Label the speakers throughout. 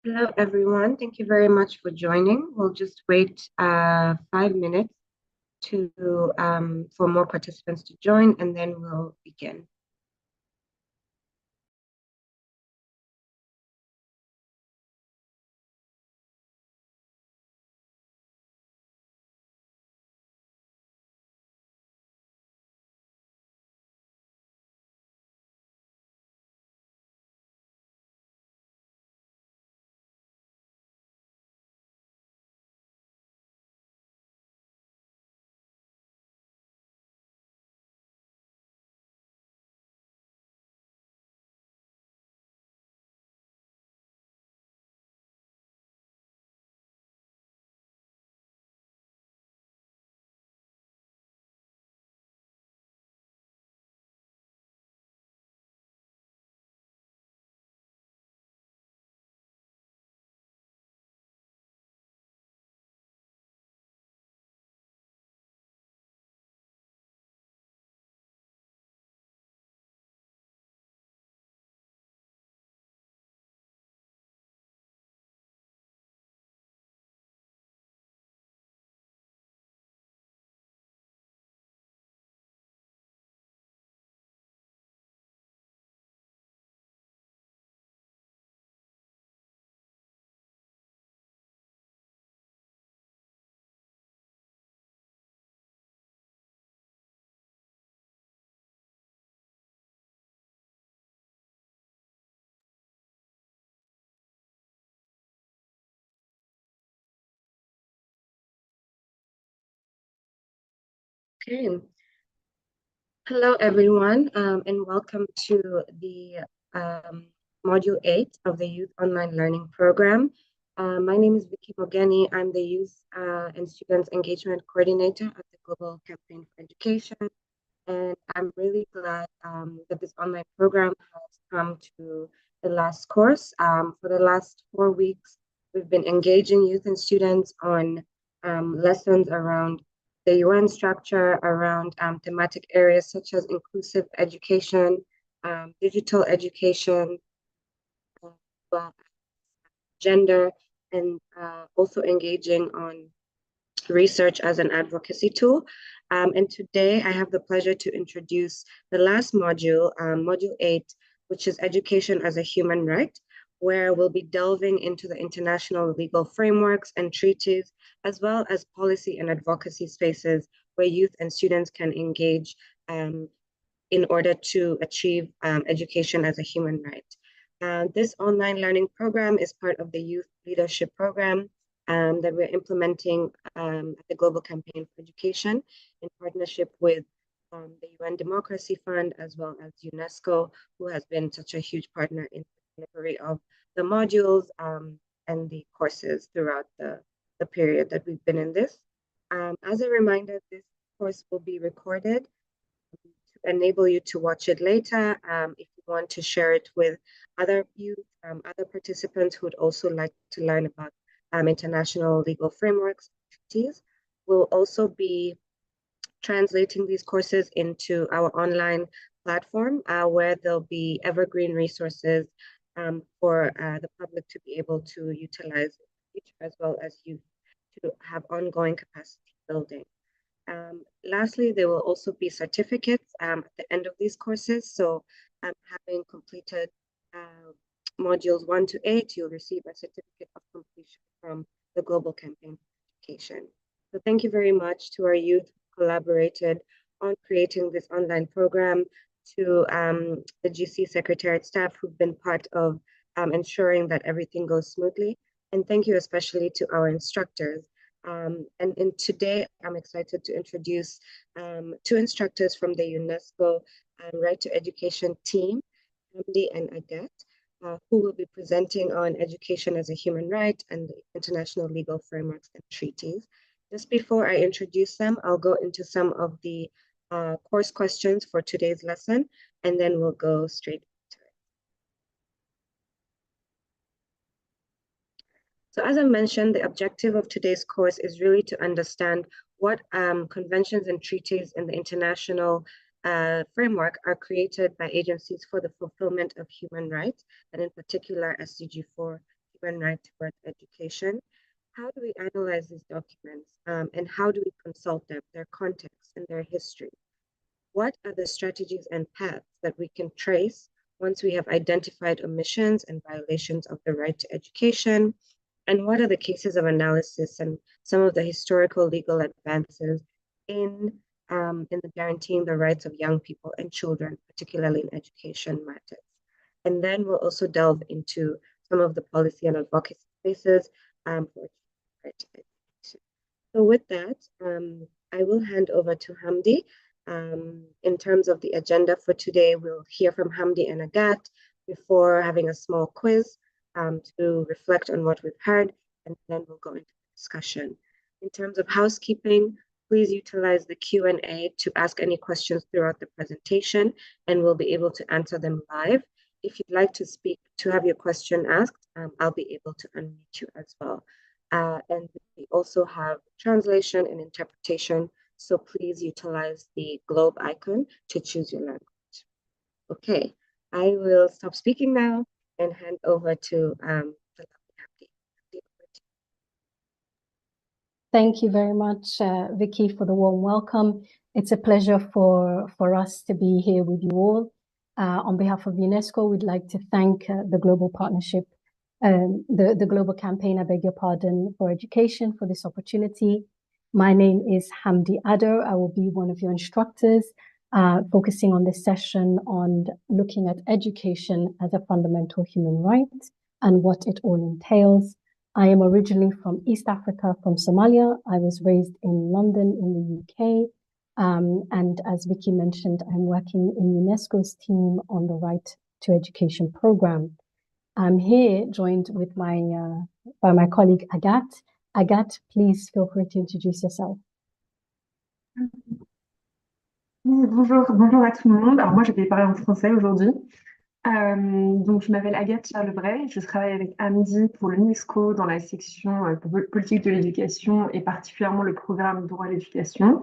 Speaker 1: Hello, everyone. Thank you very much for joining. We'll just wait 5 minutes to for more participants to join, and then we'll begin. Okay. Hello, everyone, and welcome to the Module 8 of the Youth Online Learning Program. My name is Vicky Mogeni. I'm the Youth and Students Engagement Coordinator at the Global Campaign for Education. And I'm really glad that this online program has come to the last course. For the last 4 weeks, we've been engaging youth and students on lessons around the UN structure, around thematic areas such as inclusive education, digital education, uh, gender, and also engaging on research as an advocacy tool. And today I have the pleasure to introduce the last module, Module 8, which is Education as a Human Right, where we'll be delving into the international legal frameworks and treaties, as well as policy and advocacy spaces where youth and students can engage in order to achieve education as a human right. This online learning program is part of the Youth Leadership Program that we're implementing at the Global Campaign for Education in partnership with the UN Democracy Fund, as well as UNESCO, who has been such a huge partner in the delivery of the modules and the courses throughout the period that we've been in this. As a reminder, this course will be recorded to enable you to watch it later. If you want to share it with other youth, other participants who would also like to learn about international legal frameworks, treaties, we'll also be translating these courses into our online platform where there'll be evergreen resources for the public to be able to utilize, as well as youth to have ongoing capacity building. Lastly, there will also be certificates at the end of these courses. So having completed modules 1 to 8, you'll receive a certificate of completion from the Global Campaign for Education. So thank you very much to our youth who collaborated on creating this online program, to the GC Secretariat staff who've been part of ensuring that everything goes smoothly. And thank you especially to our instructors. And today I'm excited to introduce two instructors from the UNESCO Right to Education team, Hamdi and Adet, who will be presenting on education as a human right and the international legal frameworks and treaties. Just before I introduce them, I'll go into some of the course questions for today's lesson, and then we'll go straight to it. So as I mentioned, the objective of today's course is really to understand what conventions and treaties in the international framework are created by agencies for the fulfillment of human rights, and in particular SDG 4 human right towards education. How do we analyze these documents and how do we consult them, their context and their history? What are the strategies and paths that we can trace once we have identified omissions and violations of the right to education? And what are the cases of analysis and some of the historical legal advances in the guaranteeing the rights of young people and children, particularly in education matters? And then we'll also delve into some of the policy and advocacy spaces for right to education. So with that, I will hand over to Hamdi. In terms of the agenda for today, we'll hear from Hamdi and Agat before having a small quiz to reflect on what we've heard, and then we'll go into discussion. In terms of housekeeping, please utilize the Q&A to ask any questions throughout the presentation, and we'll be able to answer them live. If you'd like to speak, to have your question asked, I'll be able to unmute you as well. And we also have translation and interpretation, so please utilize the globe icon to choose your language. Okay, I will stop speaking now and hand over to Hamdi.
Speaker 2: Thank you very much, Vicky, for the warm welcome. It's a pleasure for us to be here with you all. On behalf of UNESCO, we'd like to thank the Global Partnership, the Global Campaign, I beg your pardon, for education for this opportunity. My name is Hamdi Ado. I will be one of your instructors, focusing on this session on looking at education as a fundamental human right and what it all entails. I am originally from East Africa, from Somalia. I was raised in London in the UK. And as Vicky mentioned, I'm working in UNESCO's team on the Right to Education program. I'm here joined with by my colleague Agat. Agat, please feel free to introduce yourself.
Speaker 3: Bonjour à tout le monde. Alors moi, je vais parler en français aujourd'hui. Donc, je m'appelle Agathe Charlebray. Je travaille avec Hamdi pour l'UNESCO dans la section politique de l'éducation et particulièrement le programme droit à l'éducation.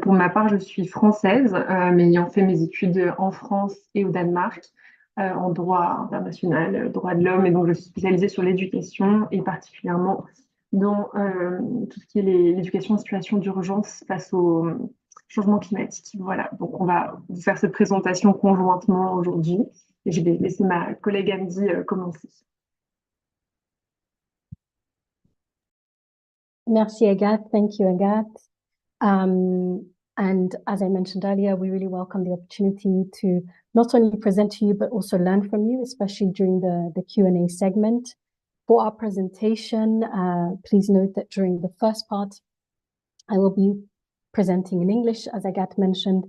Speaker 3: Pour ma part, je suis française, mais ayant fait mes études en France et au Danemark, en droit international, droit de l'homme, et donc je suis spécialisée sur l'éducation et particulièrement dans tout ce qui est l'éducation en situation d'urgence face au changement climatique. Voilà, donc on va vous faire cette présentation conjointement aujourd'hui et je vais laisser ma collègue Hamdi commencer.
Speaker 2: Merci Agathe, thank you Agathe. And as I mentioned earlier, we really welcome the opportunity to not only present to you, but also learn from you, especially during the Q&A segment. For our presentation, please note that during the first part, I will be presenting in English, as Agathe mentioned,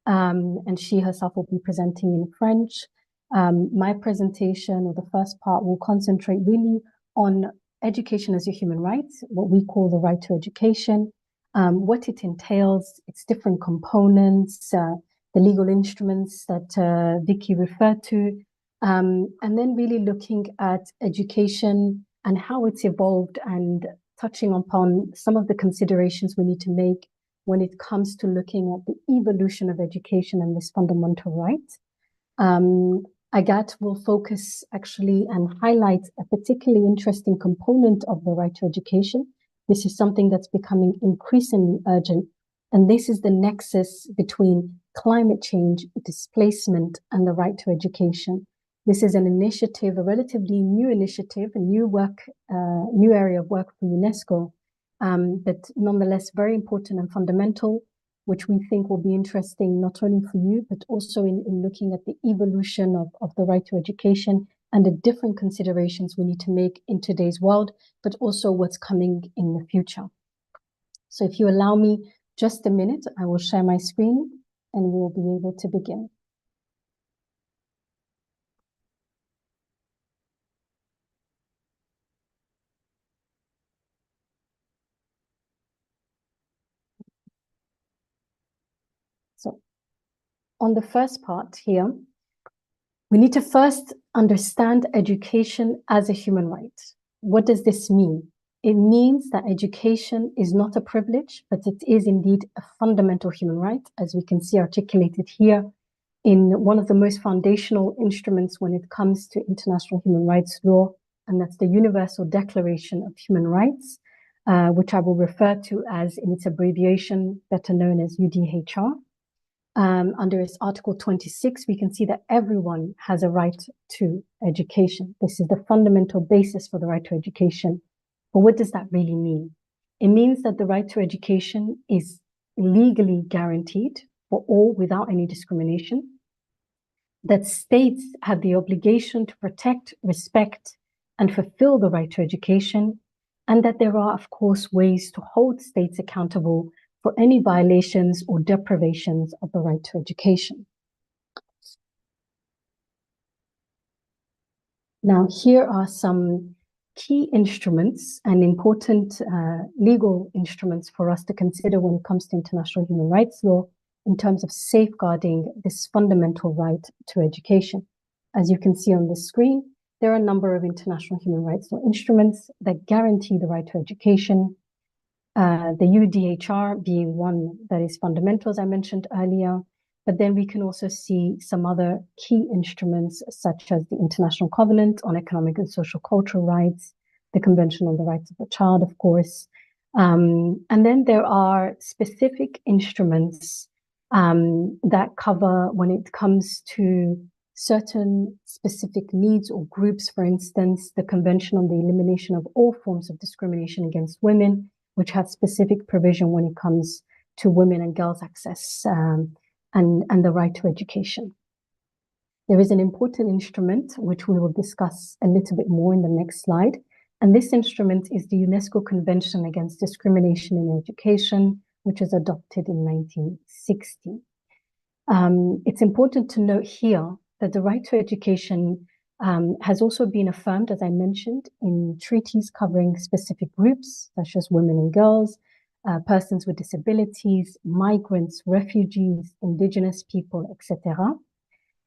Speaker 2: and she herself will be presenting in French. My presentation, or the first part, will concentrate really on education as a human right, what we call the right to education, what it entails, its different components, the legal instruments that Vicky referred to, and then really looking at education and how it's evolved and touching upon some of the considerations we need to make when it comes to looking at the evolution of education and this fundamental right. Agathe will focus actually and highlight a particularly interesting component of the right to education. This is something that's becoming increasingly urgent, and this is the nexus between climate change, displacement, and the right to education. This is an initiative, a relatively new initiative, a new area of work for UNESCO, but nonetheless very important and fundamental, which we think will be interesting not only for you, but also in looking at the evolution of the right to education and the different considerations we need to make in today's world, but also what's coming in the future. So if you allow me just a minute, I will share my screen and we'll be able to begin. So on the first part here, we need to first understand education as a human right. What does this mean? It means that education is not a privilege, but it is indeed a fundamental human right, as we can see articulated here in one of the most foundational instruments when it comes to international human rights law, and that's the Universal Declaration of Human Rights, which I will refer to as, in its abbreviation, better known as UDHR. Under its Article 26, we can see that everyone has a right to education. This is the fundamental basis for the right to education. But what does that really mean? It means that the right to education is legally guaranteed for all without any discrimination, that states have the obligation to protect, respect, and fulfill the right to education, and that there are, of course, ways to hold states accountable for any violations or deprivations of the right to education. Now, here are some key instruments and important legal instruments for us to consider when it comes to international human rights law in terms of safeguarding this fundamental right to education. As you can see on the screen, there are a number of international human rights law instruments that guarantee the right to education. The UDHR being one that is fundamental, as I mentioned earlier, but then we can also see some other key instruments such as the International Covenant on Economic and Social Cultural Rights, the Convention on the Rights of the Child, of course. And then there are specific instruments that cover when it comes to certain specific needs or groups. For instance, the Convention on the Elimination of All Forms of Discrimination Against Women, which has specific provision when it comes to women and girls' access and the right to education. There is an important instrument, which we will discuss a little bit more in the next slide. And this instrument is the UNESCO Convention Against Discrimination in Education, which was adopted in 1960. It's important to note here that the right to education has also been affirmed, as I mentioned, in treaties covering specific groups, such as women and girls, persons with disabilities, migrants, refugees, indigenous people, etc.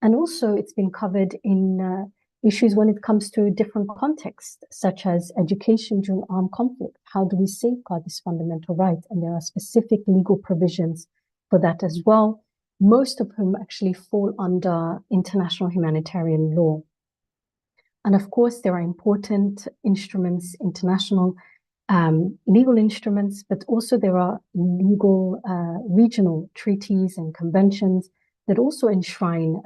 Speaker 2: And also it's been covered in issues when it comes to different contexts, such as education during armed conflict. How do we safeguard this fundamental right? And there are specific legal provisions for that as well, most of whom actually fall under international humanitarian law. And of course, there are important instruments, international legal instruments, but also there are legal regional treaties and conventions that also enshrine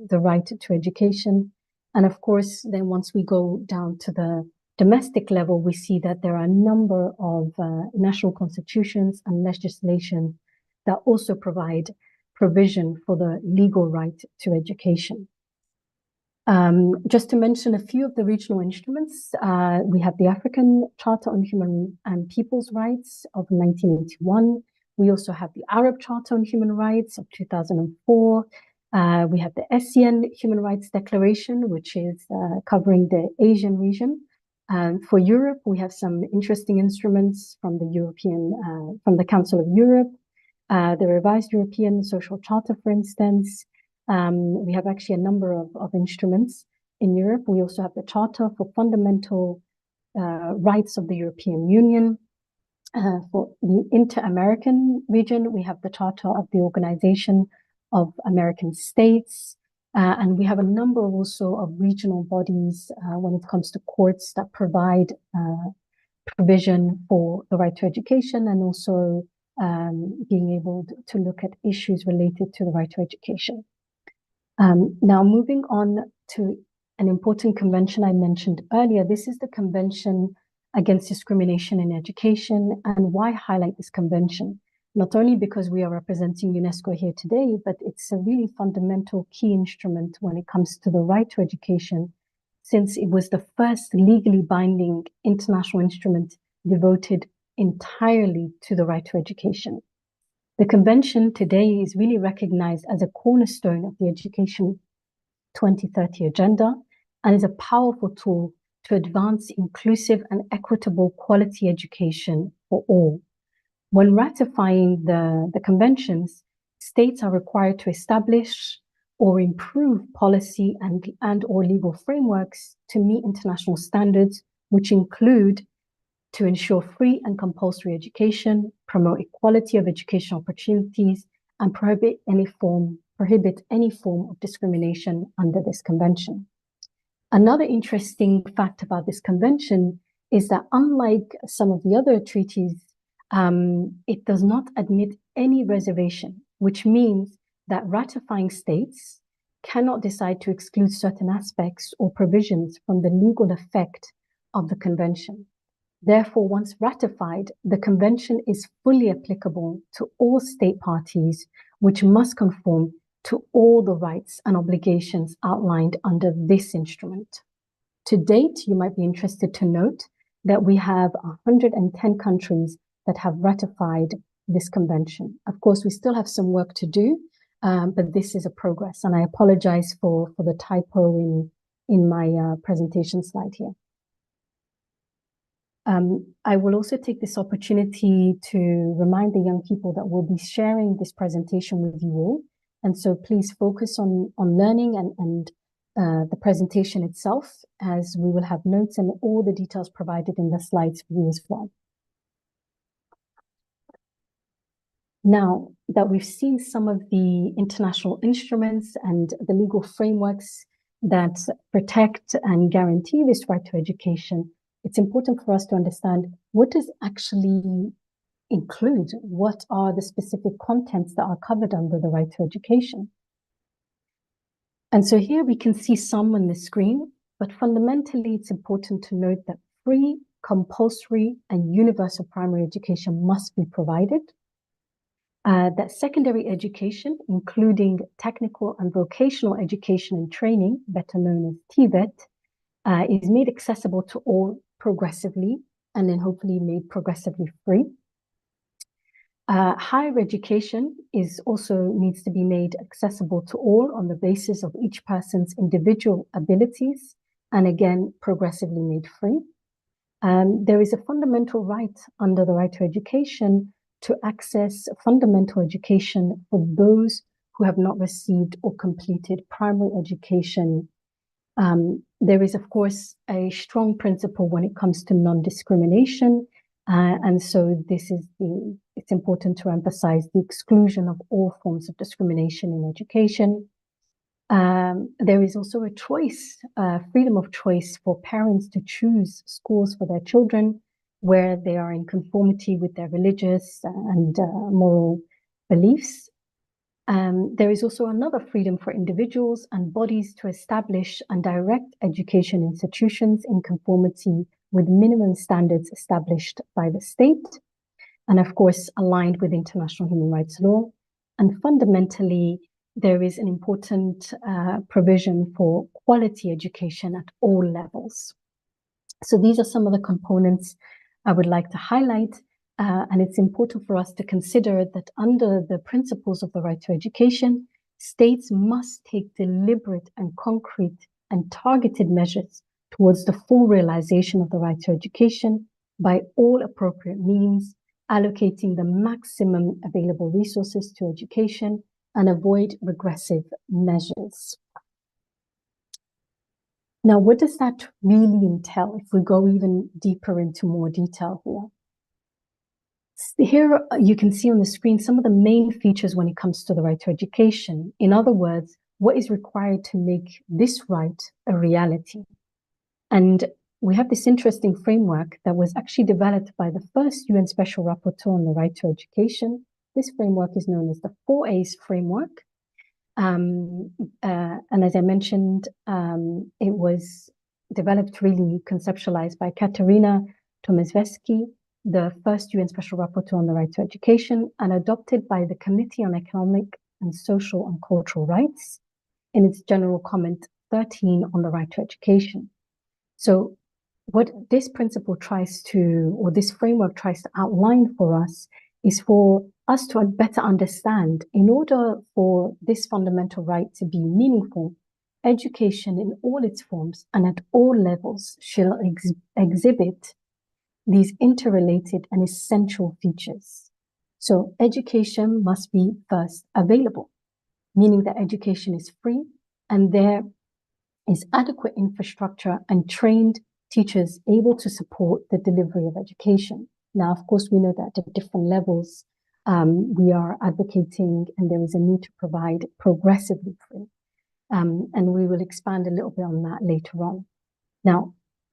Speaker 2: the right to education. And of course, then once we go down to the domestic level, we see that there are a number of national constitutions and legislation that also provide provision for the legal right to education. Just to mention a few of the regional instruments, we have the African Charter on Human and People's Rights of 1981. We also have the Arab Charter on Human Rights of 2004. We have the ASEAN Human Rights Declaration, which is covering the Asian region. For Europe, we have some interesting instruments from from the Council of Europe, the Revised European Social Charter, for instance. We have actually a number of instruments in Europe. We also have the Charter for Fundamental Rights of the European Union. For the Inter-American region, we have the Charter of the Organization of American States. And we have a number also of regional bodies when it comes to courts that provide provision for the right to education and also being able to look at issues related to the right to education. Now, moving on to an important convention I mentioned earlier, this is the Convention Against Discrimination in Education. And why highlight this convention? Not only because we are representing UNESCO here today, but it's a really fundamental key instrument when it comes to the right to education, since it was the first legally binding international instrument devoted entirely to the right to education. The convention today is really recognized as a cornerstone of the Education 2030 agenda and is a powerful tool to advance inclusive and equitable quality education for all. When ratifying the conventions, states are required to establish or improve policy and or legal frameworks to meet international standards, which include to ensure free and compulsory education, promote equality of educational opportunities, and prohibit any form of discrimination under this convention. Another interesting fact about this convention is that unlike some of the other treaties, it does not admit any reservation, which means that ratifying states cannot decide to exclude certain aspects or provisions from the legal effect of the convention. Therefore, once ratified, the convention is fully applicable to all state parties, which must conform to all the rights and obligations outlined under this instrument. To date, you might be interested to note that we have 110 countries that have ratified this convention. Of course, we still have some work to do, but this is a progress, and I apologize for the typo in my presentation slide here. I will also take this opportunity to remind the young people that we'll be sharing this presentation with you all. And so please focus on learning and the presentation itself, as we will have notes and all the details provided in the slides for you as well. Now that we've seen some of the international instruments and the legal frameworks that protect and guarantee this right to education, it's important for us to understand what does actually include, what are the specific contents that are covered under the right to education. And so here we can see some on the screen, but fundamentally it's important to note that free, compulsory, and universal primary education must be provided. That secondary education, including technical and vocational education and training, better known as TVET, is made accessible to all progressively, and then hopefully made progressively free. Higher education also needs to be made accessible to all on the basis of each person's individual abilities, and again, progressively made free. There is a fundamental right under the right to education to access fundamental education for those who have not received or completed primary education. There is, of course, a strong principle when it comes to non-discrimination, and so it's important to emphasize the exclusion of all forms of discrimination in education. There is also a choice, freedom of choice for parents to choose schools for their children where they are in conformity with their religious and moral beliefs. There is also another freedom for individuals and bodies to establish and direct education institutions in conformity with minimum standards established by the state, and of course, aligned with international human rights law. And fundamentally, there is an important provision for quality education at all levels. So these are some of the components I would like to highlight. And it's important for us to consider that under the principles of the right to education, states must take deliberate and concrete and targeted measures towards the full realization of the right to education by all appropriate means, allocating the maximum available resources to education and avoid regressive measures. Now, what does that really entail if we go even deeper into more detail here? Here you can see on the screen some of the main features when it comes to the right to education. In other words, what is required to make this right a reality. And we have this interesting framework that was actually developed by the first UN Special Rapporteur on the right to education. This framework is known as the 4A's framework. And as I mentioned, it was developed, really conceptualized by Katarina Tomaszewski, the first UN Special Rapporteur on the right to education, and adopted by the Committee on Economic and Social and Cultural Rights in its General Comment 13 on the right to education. So what this principle tries to, or this framework tries to outline for us, is for us to better understand, in order for this fundamental right to be meaningful, education in all its forms and at all levels shall exhibit these interrelated and essential features. So education must be first available, meaning that education is free and there is adequate infrastructure and trained teachers able to support the delivery of education. Now, of course, we know that at different levels, we are advocating and there is a need to provide progressively free. And we will expand a little bit on that later on. Now,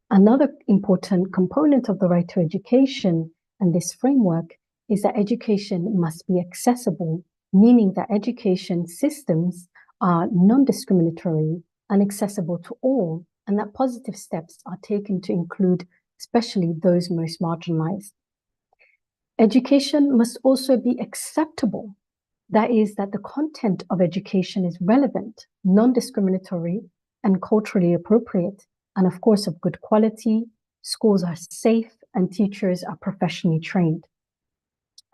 Speaker 2: another important component of the right to education and this framework is that education must be accessible, meaning that education systems are non-discriminatory and accessible to all, and that positive steps are taken to include especially those most marginalized. Education must also be acceptable. That is, that the content of education is relevant, non-discriminatory, and culturally appropriate, and of course of good quality. Schools are safe and teachers are professionally trained.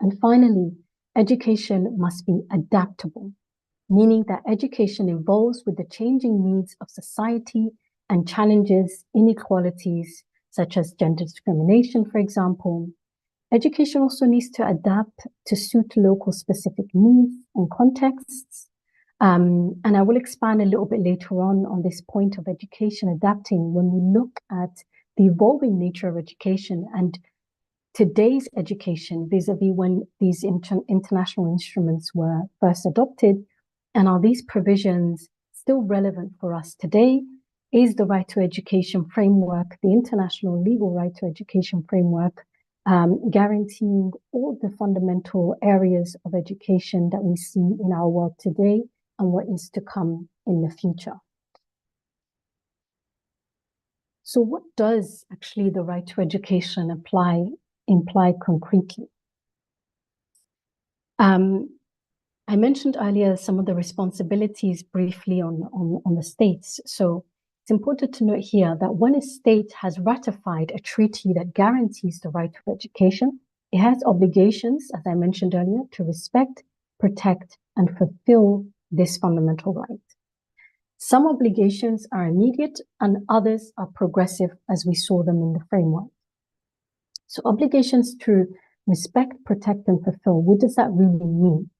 Speaker 2: And finally, education must be adaptable, meaning that education evolves with the changing needs of society and challenges inequalities such as gender discrimination, for example. Education also needs to adapt to suit local specific needs and contexts. And I will expand a little bit later on this point of education adapting when we look at the evolving nature of education and today's education vis-a-vis when these international instruments were first adopted. And are these provisions still relevant for us today? Is the right to education framework, the international legal right to education framework, guaranteeing all the fundamental areas of education that we see in our world today and what is to come in the future? So what does actually the right to education imply concretely? I mentioned earlier some of the responsibilities briefly on the states. So it's important to note here that when a state has ratified a treaty that guarantees the right to education, it has obligations, as I mentioned earlier, to respect, protect, and fulfill this fundamental right. Some obligations are immediate and others are progressive, as we saw them in the framework. So obligations to respect, protect, and fulfill, what does that really mean?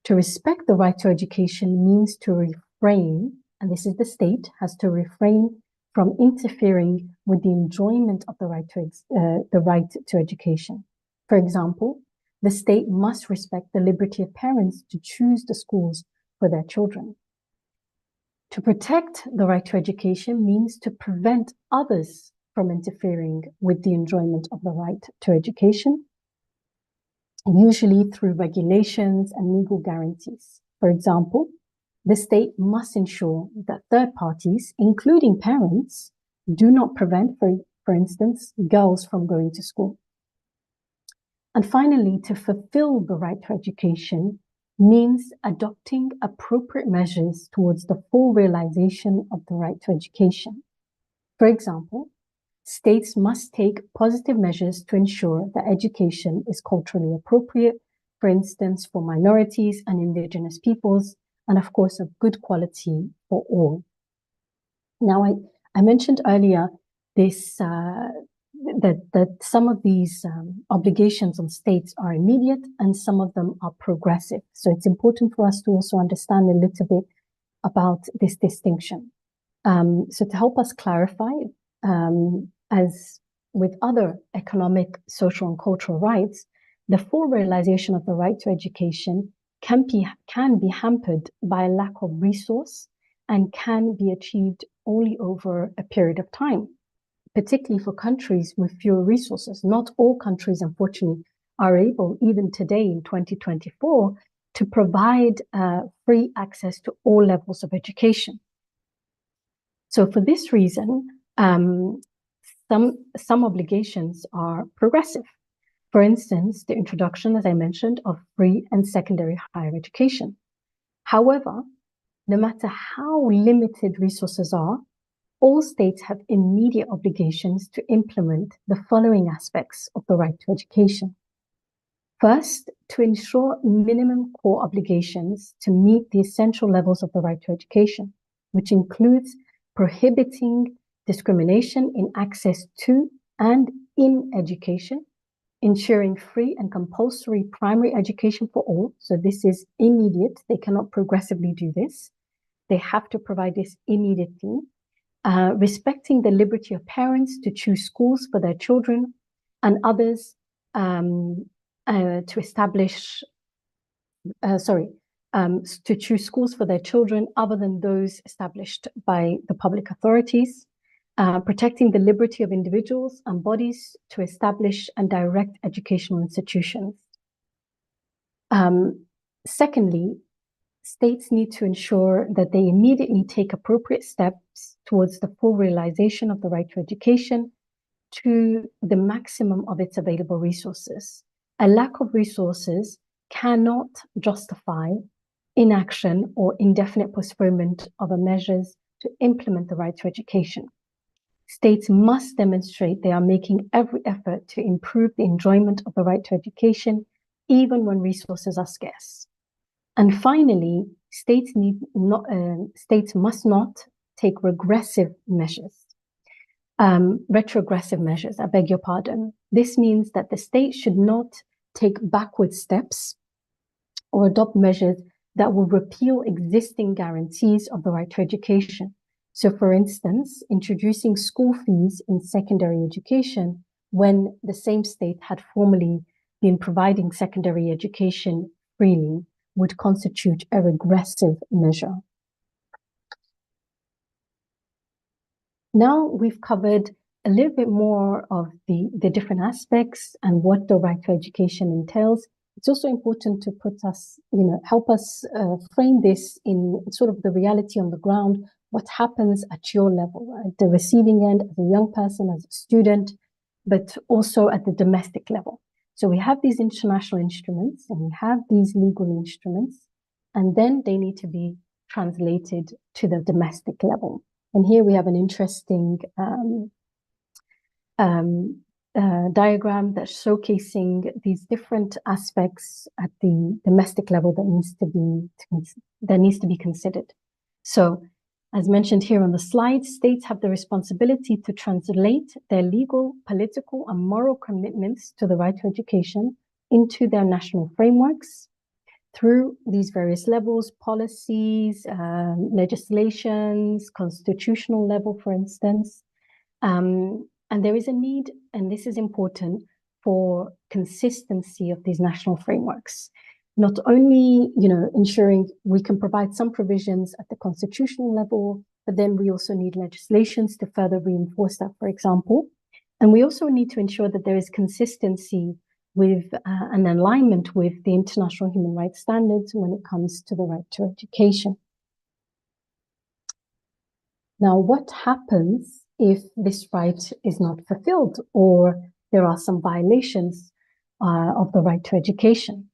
Speaker 2: To respect the right to education means to refrain, and this is the state, has to refrain from interfering with the enjoyment of the right to education. For example, the state must respect the liberty of parents to choose the schools for their children. To protect the right to education means to prevent others from interfering with the enjoyment of the right to education, usually through regulations and legal guarantees. For example, the state must ensure that third parties, including parents, do not prevent, for instance, girls from going to school. And finally, to fulfill the right to education means adopting appropriate measures towards the full realization of the right to education. For example, states must take positive measures to ensure that education is culturally appropriate, for instance, for minorities and indigenous peoples, and of course, of good quality for all. Now, I mentioned earlier this that some of these obligations on states are immediate and some of them are progressive. So it's important for us to also understand a little bit about this distinction. So to help us clarify, as with other economic, social, and cultural rights, the full realization of the right to education can be hampered by a lack of resource and can be achieved only over a period of time, particularly for countries with fewer resources. Not all countries, unfortunately, are able, even today in 2024, to provide free access to all levels of education. So for this reason, some obligations are progressive. For instance, the introduction, as I mentioned, of free and secondary higher education. However, no matter how limited resources are, all states have immediate obligations to implement the following aspects of the right to education. First, to ensure minimum core obligations to meet the essential levels of the right to education, which includes prohibiting discrimination in access to and in education, ensuring free and compulsory primary education for all. So this is immediate. They cannot progressively do this. They have to provide this immediately. Respecting the liberty of parents to choose schools for their children and others to establish, to choose schools for their children other than those established by the public authorities, protecting the liberty of individuals and bodies to establish and direct educational institutions. Secondly, states need to ensure that they immediately take appropriate steps towards the full realization of the right to education to the maximum of its available resources. A lack of resources cannot justify inaction or indefinite postponement of measures to implement the right to education. States must demonstrate they are making every effort to improve the enjoyment of the right to education, even when resources are scarce. And finally, states must not take regressive measures. Retrogressive measures, I beg your pardon. This means that the state should not take backward steps or adopt measures that will repeal existing guarantees of the right to education. So, for instance, introducing school fees in secondary education when the same state had formerly been providing secondary education freely would constitute a regressive measure. Now we've covered a little bit more of the different aspects and what the right to education entails. It's also important to put us, help us frame this in sort of the reality on the ground, what happens at your level, at the receiving end, as a young person, as a student, but also at the domestic level. So we have these international instruments and we have these legal instruments, and then they need to be translated to the domestic level. And here we have an interesting diagram that's showcasing these different aspects at the domestic level that needs to be considered. So, as mentioned here on the slide, states have the responsibility to translate their legal, political, and moral commitments to the right to education into their national frameworks through these various levels, policies, legislations, constitutional level, for instance. And there is a need, and this is important, for consistency of these national frameworks. Not only, ensuring we can provide some provisions at the constitutional level, but then we also need legislations to further reinforce that, for example. And we also need to ensure that there is consistency with an alignment with the international human rights standards when it comes to the right to education. Now, what happens if this right is not fulfilled or there are some violations of the right to education?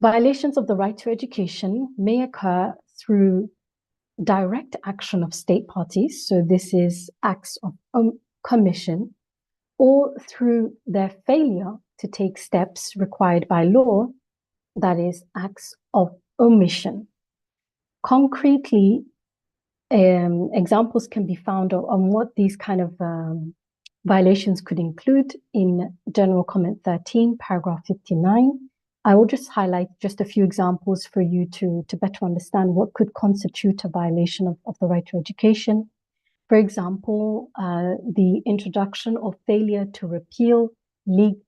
Speaker 2: Violations of the right to education may occur through direct action of state parties, so this is acts of commission, or through their failure to take steps required by law, that is, acts of omission. Concretely, examples can be found on what these kind of violations could include in General Comment 13, paragraph 59. I will just highlight just a few examples for you to better understand what could constitute a violation of the right to education. For example, the introduction or failure to repeal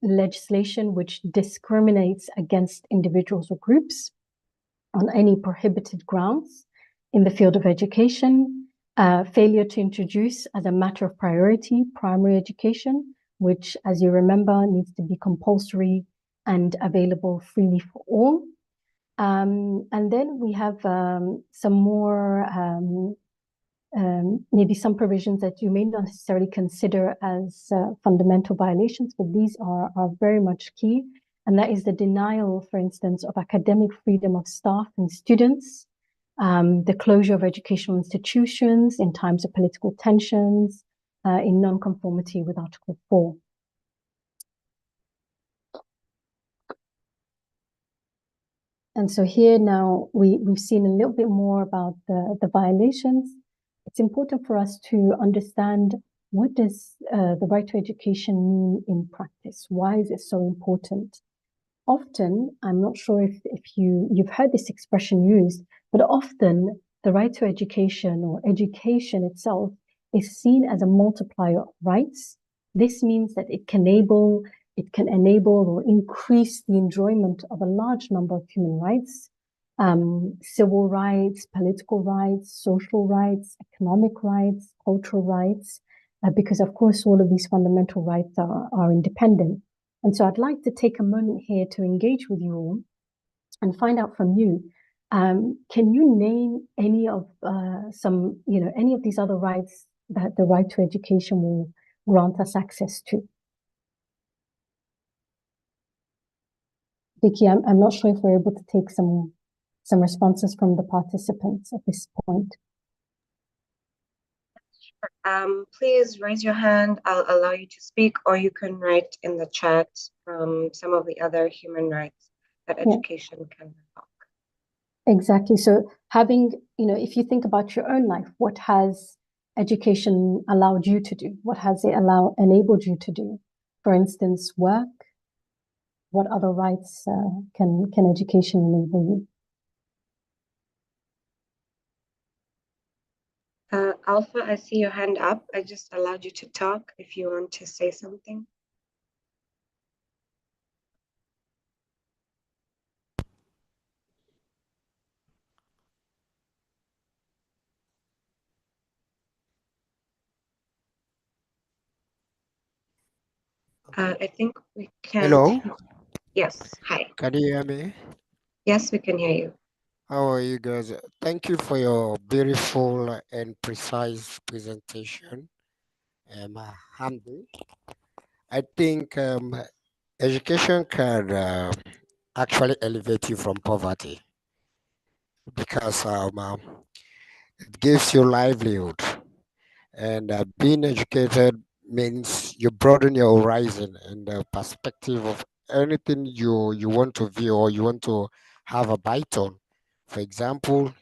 Speaker 2: legislation which discriminates against individuals or groups on any prohibited grounds in the field of education, failure to introduce as a matter of priority primary education, which, as you remember, needs to be compulsory and available freely for all. And then we have some more maybe some provisions that you may not necessarily consider as fundamental violations, but these are very much key. And that is the denial, for instance, of academic freedom of staff and students, the closure of educational institutions in times of political tensions, in non-conformity with Article 4. And so here now we've seen a little bit more about the violations. It's important for us to understand, what does the right to education mean in practice? Why is it so important? Often, I'm not sure if you've heard this expression used, but often the right to education or education itself is seen as a multiplier of rights. This means that it can enable or increase the enjoyment of a large number of human rights, civil rights, political rights, social rights, economic rights, cultural rights, because of course all of these fundamental rights are independent. And so I'd like to take a moment here to engage with you all and find out from you, can you name any of any of these other rights that the right to education will grant us access to? Vicky, I'm not sure if we're able to take some responses from the participants at this point.
Speaker 1: Please raise your hand. I'll allow you to speak, or you can write in the chat some of the other human rights that education can unlock.
Speaker 2: Exactly. So having, if you think about your own life, what has education allowed you to do? What has it enabled you to do? For instance, work. What other rights can education enable you?
Speaker 1: Alpha, I see your hand up. I just allowed you to talk if you want to say something. I think we can.
Speaker 4: Hello.
Speaker 1: Yes. Hi.
Speaker 4: Can you hear me?
Speaker 1: Yes, we can hear you.
Speaker 4: How are you guys? Thank you for your beautiful and precise presentation, Hamdi. I think education can actually elevate you from poverty because it gives you livelihood, and being educated means you broaden your horizon and the perspective of anything you want to view or you want to have a bite on. For example,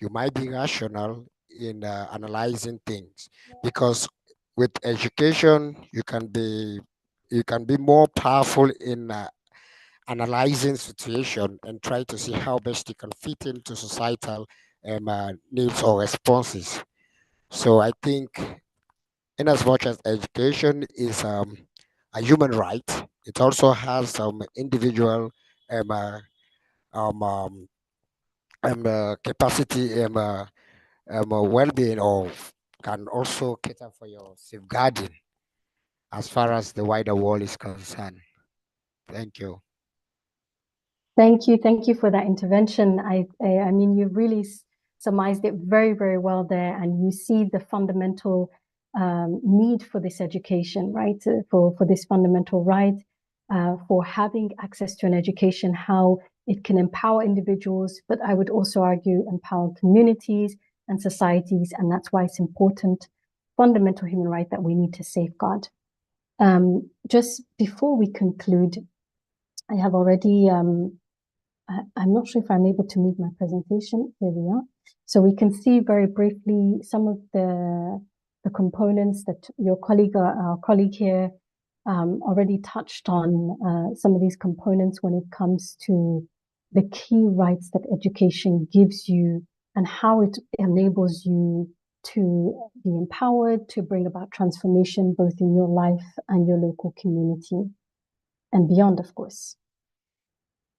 Speaker 4: you might be rational in analyzing things, because with education you can be more powerful in analyzing situation and try to see how best you can fit into societal needs or responses. So I think, in as much as education is a human right, it also has some individual um, uh, um, um, capacity well-being, or can also cater for your safeguarding as far as the wider world is concerned. Thank you.
Speaker 2: Thank you for that intervention. I mean, you really surmised it very, very well there, and you see the fundamental need for this education, right? For this fundamental right, for having access to an education, how it can empower individuals, but I would also argue empower communities and societies, and that's why it's important, fundamental human right that we need to safeguard. Just before we conclude, I have already I'm not sure if I'm able to move my presentation. Here we are. So we can see very briefly some of the components that our colleague here already touched on, some of these components when it comes to the key rights that education gives you and how it enables you to be empowered, to bring about transformation both in your life and your local community and beyond, of course.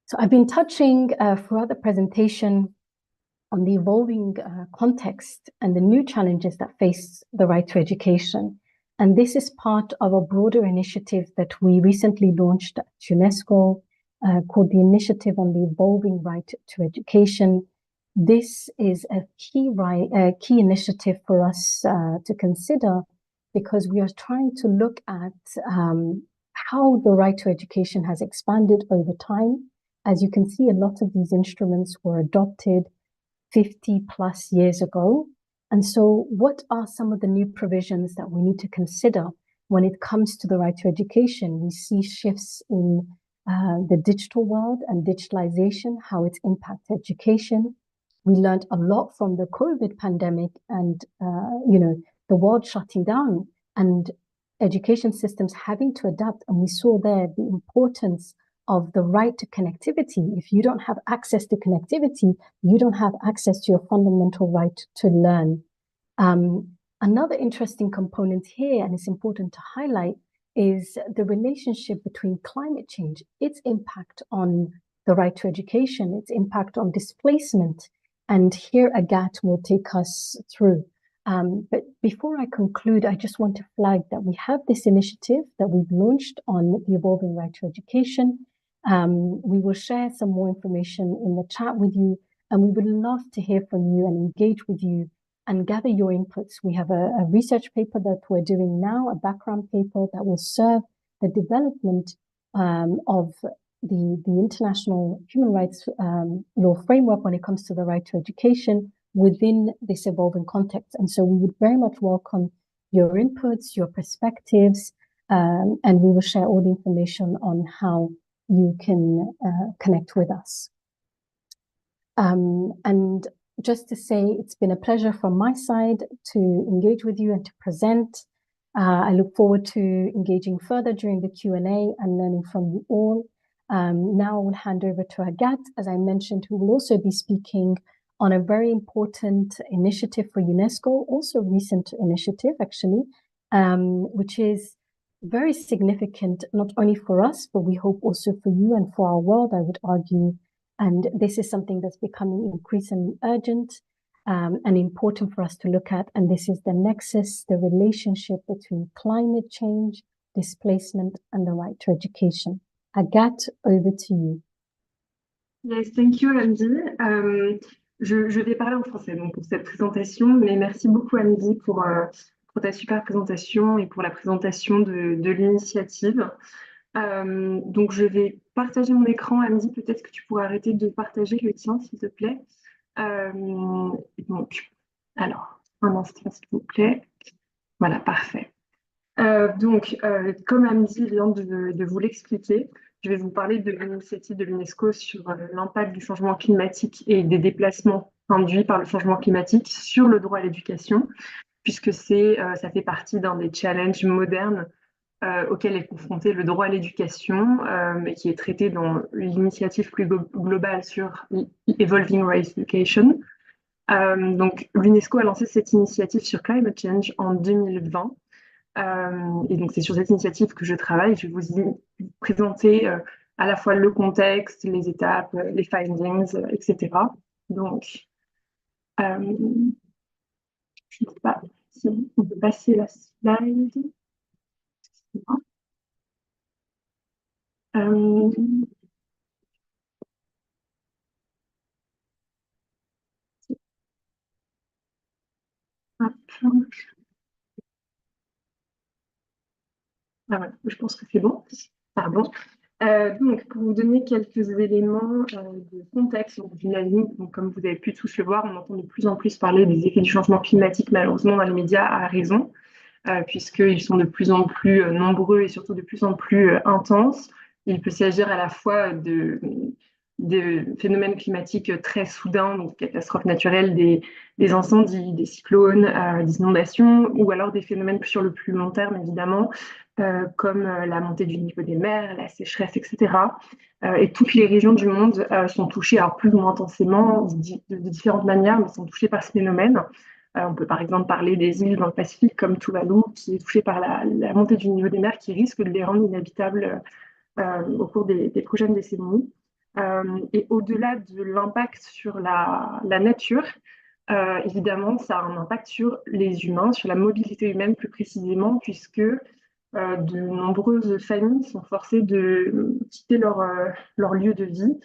Speaker 2: So I've been touching throughout the presentation on the evolving context and the new challenges that face the right to education. And this is part of a broader initiative that we recently launched at UNESCO called the Initiative on the Evolving Right to Education. This is a key initiative for us to consider, because we are trying to look at how the right to education has expanded over time. As you can see, a lot of these instruments were adopted 50 plus years ago. And so what are some of the new provisions that we need to consider when it comes to the right to education? We see shifts in the digital world and digitalization, how it's impacted education. We learned a lot from the COVID pandemic and, the world shutting down and education systems having to adapt. And we saw there the importance of the right to connectivity. If you don't have access to connectivity, you don't have access to your fundamental right to learn. Another interesting component here, and it's important to highlight, is the relationship between climate change, its impact on the right to education, its impact on displacement. And here Agathe will take us through. But before I conclude, I just want to flag that we have this initiative that we've launched on the Evolving Right to Education. We will share some more information in the chat with you, and we would love to hear from you and engage with you and gather your inputs. We have a research paper that we're doing now, a background paper that will serve the development of the international human rights law framework when it comes to the right to education within this evolving context. And so we would very much welcome your inputs, your perspectives, and we will share all the information on how you can connect with us. And just to say, it's been a pleasure from my side to engage with you and to present. I look forward to engaging further during the Q&A and learning from you all. Now I will hand over to Agathe, as I mentioned, who will also be speaking on a very important initiative for UNESCO, also a recent initiative actually, which is very significant, not only for us, but we hope also for you and for our world, I would argue. And this is something that's becoming increasingly urgent and important for us to look at. And this is the nexus, the relationship between climate change, displacement, and the right to education. Agathe, over to you.
Speaker 3: Yes, thank you, Andy. Je vais parler en français donc, pour cette présentation, mais merci beaucoup, Andy, pour ta super présentation et pour la présentation de l'initiative. Donc, je vais partager mon écran. Andy, peut-être que tu pourrais arrêter de partager le tien, s'il te plaît. Donc, alors, un instant, s'il vous plaît. Voilà, parfait. Donc, comme Andy vient de vous l'expliquer, je vais vous parler de l'initiative de l'UNESCO sur l'impact du changement climatique et des déplacements induits par le changement climatique sur le droit à l'éducation, puisque ça fait partie d'un des challenges modernes auquel est confronté le droit à l'éducation, mais qui est traité dans l'initiative plus globale sur Evolving Rights Education. Donc, l'UNESCO a lancé cette initiative sur Climate Change en 2020. Et donc, c'est sur cette initiative que je travaille. Je vais vous présenter à la fois le contexte, les étapes, les findings, etc. Donc, je ne sais pas si on peut passer la slide. Ah voilà, je pense que c'est bon. Pardon. Donc, pour vous donner quelques éléments de contexte, donc, comme vous avez pu tous le voir, on entend de plus en plus parler des effets du changement climatique, malheureusement, dans les médias, à raison, puisqu'ils sont de plus en plus nombreux et surtout de plus en plus intenses. Il peut s'agir à la fois de phénomènes climatiques très soudains, donc catastrophes naturelles, des incendies, des cyclones, des inondations, ou alors des phénomènes sur le plus long terme, évidemment, comme la montée du niveau des mers, la sécheresse, etc. Et toutes les régions du monde sont touchées, alors plus ou moins intensément, de différentes manières, mais sont touchées par ce phénomène. On peut par exemple parler des îles dans le Pacifique, comme Tuvalu, qui est touchée par la montée du niveau des mers, qui risque de les rendre inhabitables au cours des prochaines décennies. Et au-delà de l'impact sur la nature, évidemment, ça a un impact sur les humains, sur la mobilité humaine plus précisément, puisque de nombreuses familles sont forcées de quitter leur lieu de vie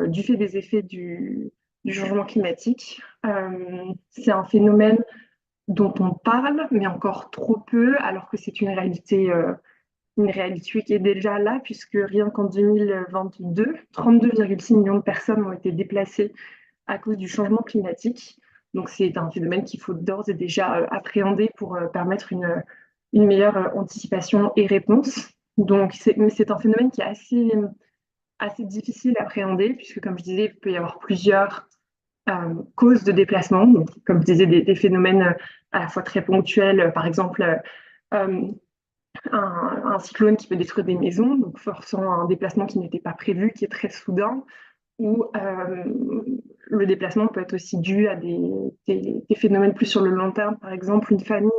Speaker 3: du fait des effets du changement climatique. C'est un phénomène dont on parle, mais encore trop peu, alors que c'est une réalité qui est déjà là, puisque rien qu'en 2022, 32,6 millions de personnes ont été déplacées à cause du changement climatique. Donc c'est un phénomène qu'il faut d'ores et déjà appréhender pour permettre une meilleure anticipation et réponse. Donc c'est un phénomène qui est assez difficile à appréhender, puisque comme je disais, il peut y avoir plusieurs causes de déplacement. Donc, comme je disais, des phénomènes à la fois très ponctuels, par exemple un cyclone qui peut détruire des maisons, donc forçant un déplacement qui n'était pas prévu, qui est très soudain, ou le déplacement peut être aussi dû à des phénomènes plus sur le long terme, par exemple une famille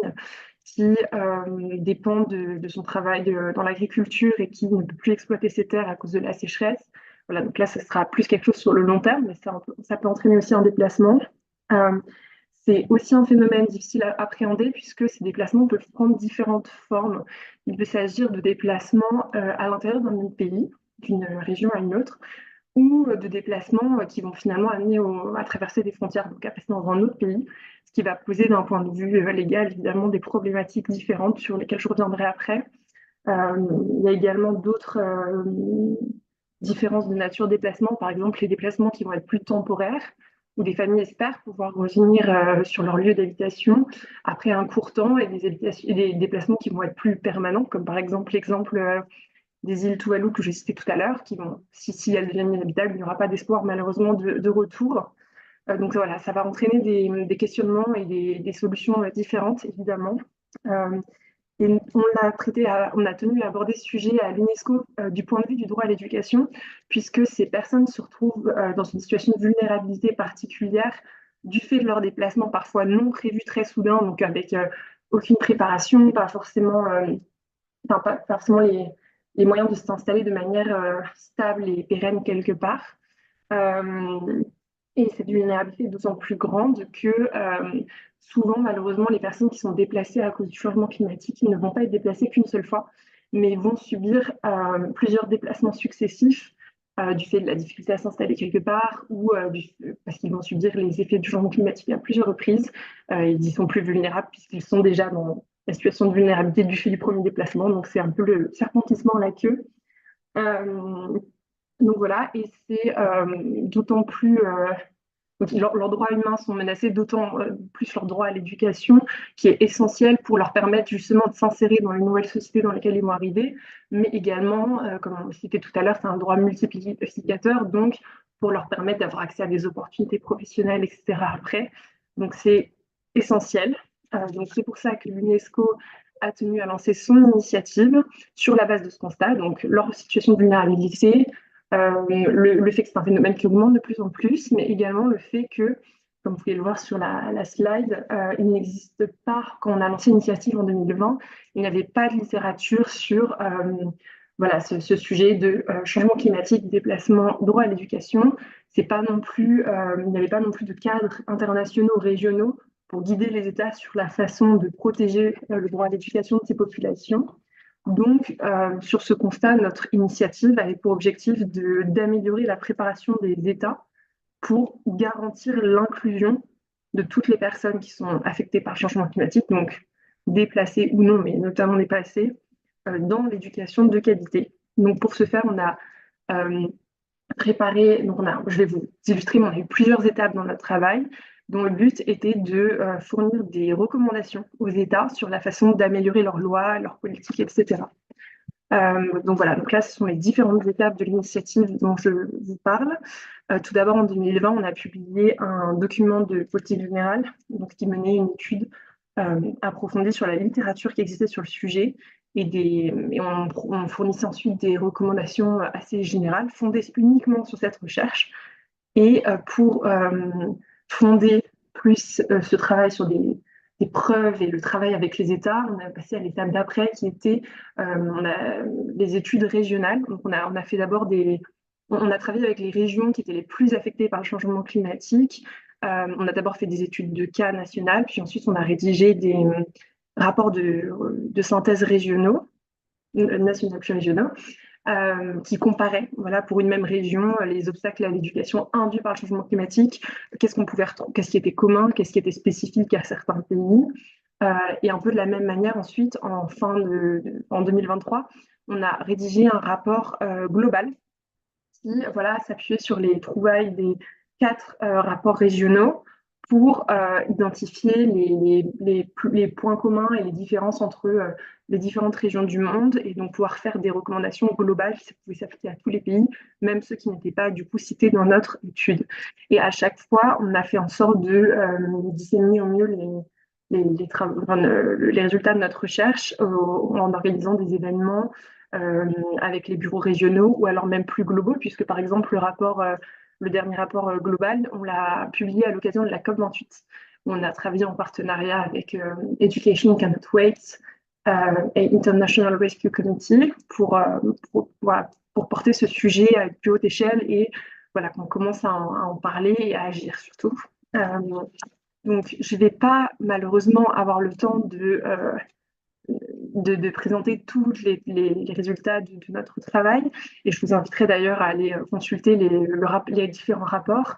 Speaker 3: qui dépend de son travail dans l'agriculture et qui ne peut plus exploiter ses terres à cause de la sécheresse, Voilà, donc là, ce sera plus quelque chose sur le long terme, mais ça peut entraîner aussi un déplacement. C'est aussi un phénomène difficile à appréhender puisque ces déplacements peuvent prendre différentes formes. Il peut s'agir de déplacements à l'intérieur d'un même pays, d'une région à une autre, ou de déplacements qui vont finalement amener à traverser des frontières, donc à passer dans un autre pays, ce qui va poser d'un point de vue légal évidemment des problématiques différentes sur lesquelles je reviendrai après. Il y a également d'autres différences de nature de déplacement, par exemple les déplacements qui vont être plus temporaires, où des familles espèrent pouvoir revenir sur leur lieu d'habitation après un court temps, et des déplacements qui vont être plus permanents, comme par exemple l'exemple des îles Tuvalu que j'ai cité tout à l'heure, qui vont, si elles deviennent inhabitables, il n'y aura pas d'espoir malheureusement de retour. Donc voilà, ça va entraîner des questionnements et des solutions différentes, évidemment. Et on a tenu à aborder ce sujet à l'UNESCO du point de vue du droit à l'éducation, puisque ces personnes se retrouvent dans une situation de vulnérabilité particulière du fait de leur déplacement parfois non prévu très soudain, donc avec aucune préparation, pas forcément les moyens de s'installer de manière stable et pérenne quelque part. Euh, et cette vulnérabilité est d'autant plus grande que souvent, malheureusement, les personnes qui sont déplacées à cause du changement climatique, ils ne vont pas être déplacées qu'une seule fois, mais vont subir plusieurs déplacements successifs du fait de la difficulté à s'installer quelque part ou parce qu'ils vont subir les effets du changement climatique à plusieurs reprises. Ils y sont plus vulnérables puisqu'ils sont déjà dans la situation de vulnérabilité du fait du premier déplacement. Donc, c'est un peu le serpent qui se mord la queue. Donc voilà, et c'est d'autant plus donc leurs droits humains sont menacés, d'autant plus leur droit à l'éducation, qui est essentiel pour leur permettre justement de s'insérer dans les nouvelles sociétés dans lesquelles ils vont arriver, mais également, comme on le citait tout à l'heure, c'est un droit multiplicateur, donc pour leur permettre d'avoir accès à des opportunités professionnelles, etc. après. Donc c'est essentiel. Donc c'est pour ça que l'UNESCO a tenu à lancer son initiative sur la base de ce constat, donc leur situation de vulnérabilité, le fait que c'est un phénomène qui augmente de plus en plus, mais également le fait que, comme vous pouvez le voir sur la slide, il n'existe pas, quand on a lancé l'initiative en 2020, il n'y avait pas de littérature sur voilà, ce sujet de changement climatique, déplacement, droit à l'éducation. C'est pas non plus, il n'y avait pas non plus de cadres internationaux, régionaux pour guider les États sur la façon de protéger le droit à l'éducation de ces populations. Donc, sur ce constat, notre initiative avait pour objectif d'améliorer la préparation des États pour garantir l'inclusion de toutes les personnes qui sont affectées par le changement climatique, donc déplacées ou non, mais notamment déplacées, dans l'éducation de qualité. Donc, pour ce faire, on a préparé, donc je vais vous illustrer, mais on a eu plusieurs étapes dans notre travail, dont le but était de fournir des recommandations aux États sur la façon d'améliorer leurs lois, leurs politiques, etc. Donc voilà, donc là, ce sont les différentes étapes de l'initiative dont je vous parle. Tout d'abord, en 2020, on a publié un document de politique générale, donc qui menait une étude approfondie sur la littérature qui existait sur le sujet, et on fournissait ensuite des recommandations assez générales, fondées uniquement sur cette recherche. Et pour fonder plus ce travail sur des preuves et le travail avec les États, on a passé à l'étape d'après qui était les études régionales. Donc on a fait d'abord on a travaillé avec les régions qui étaient les plus affectées par le changement climatique. On a d'abord fait des études de cas nationales, puis ensuite on a rédigé des rapports de synthèse régionaux, nationaux puis régionaux, qui comparaient, voilà, pour une même région, les obstacles à l'éducation induits par le changement climatique, qu'est-ce qui était commun, qu'est-ce qui était spécifique à certains pays. Et un peu de la même manière, ensuite, en 2023, on a rédigé un rapport global qui, voilà, s'appuyait sur les trouvailles des 4 rapports régionaux pour identifier les points communs et les différences entre les différentes régions du monde, et donc pouvoir faire des recommandations globales qui pouvaient s'appliquer à tous les pays, même ceux qui n'étaient pas du coup cités dans notre étude. Et à chaque fois, on a fait en sorte de disséminer au mieux les résultats de notre recherche en organisant des événements avec les bureaux régionaux ou alors même plus globaux, puisque par exemple le dernier rapport global, on l'a publié à l'occasion de la COP28. On a travaillé en partenariat avec Education Cannot Wait et International Rescue Committee pour pour porter ce sujet à une plus haute échelle et voilà, qu'on commence à en parler et à agir surtout. Donc, je ne vais pas malheureusement avoir le temps de présenter tous les résultats de notre travail. Et je vous inviterai d'ailleurs à aller consulter les différents rapports,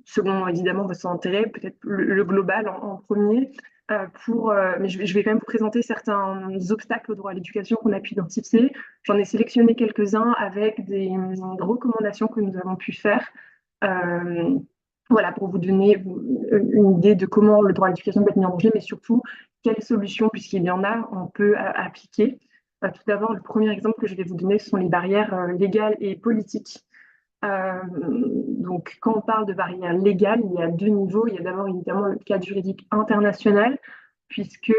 Speaker 3: selon évidemment votre intérêt, peut-être le global en premier. Mais je vais quand même vous présenter certains obstacles au droit à l'éducation qu'on a pu identifier. J'en ai sélectionné quelques-uns avec des recommandations que nous avons pu faire. Voilà, pour vous donner une idée de comment le droit à l'éducation peut être mis en danger, mais surtout quelles solutions, puisqu'il y en a, on peut appliquer. Tout d'abord, le premier exemple que je vais vous donner, ce sont les barrières légales et politiques. Donc, quand on parle de barrières légales, il y a deux niveaux. Il y a d'abord évidemment le cadre juridique international, puisque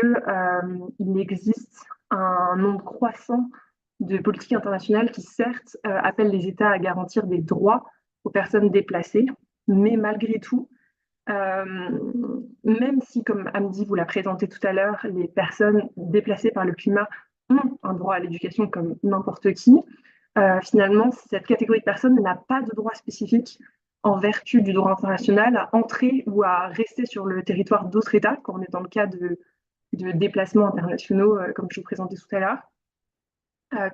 Speaker 3: il existe un nombre croissant de politiques internationales qui, certes, appellent les États à garantir des droits aux personnes déplacées, mais malgré tout, même si, comme Hamdi vous l'a présenté tout à l'heure, les personnes déplacées par le climat ont un droit à l'éducation comme n'importe qui, finalement, cette catégorie de personnes n'a pas de droit spécifique en vertu du droit international à entrer ou à rester sur le territoire d'autres États, quand on est dans le cas de déplacements internationaux, comme je vous présentais tout à l'heure,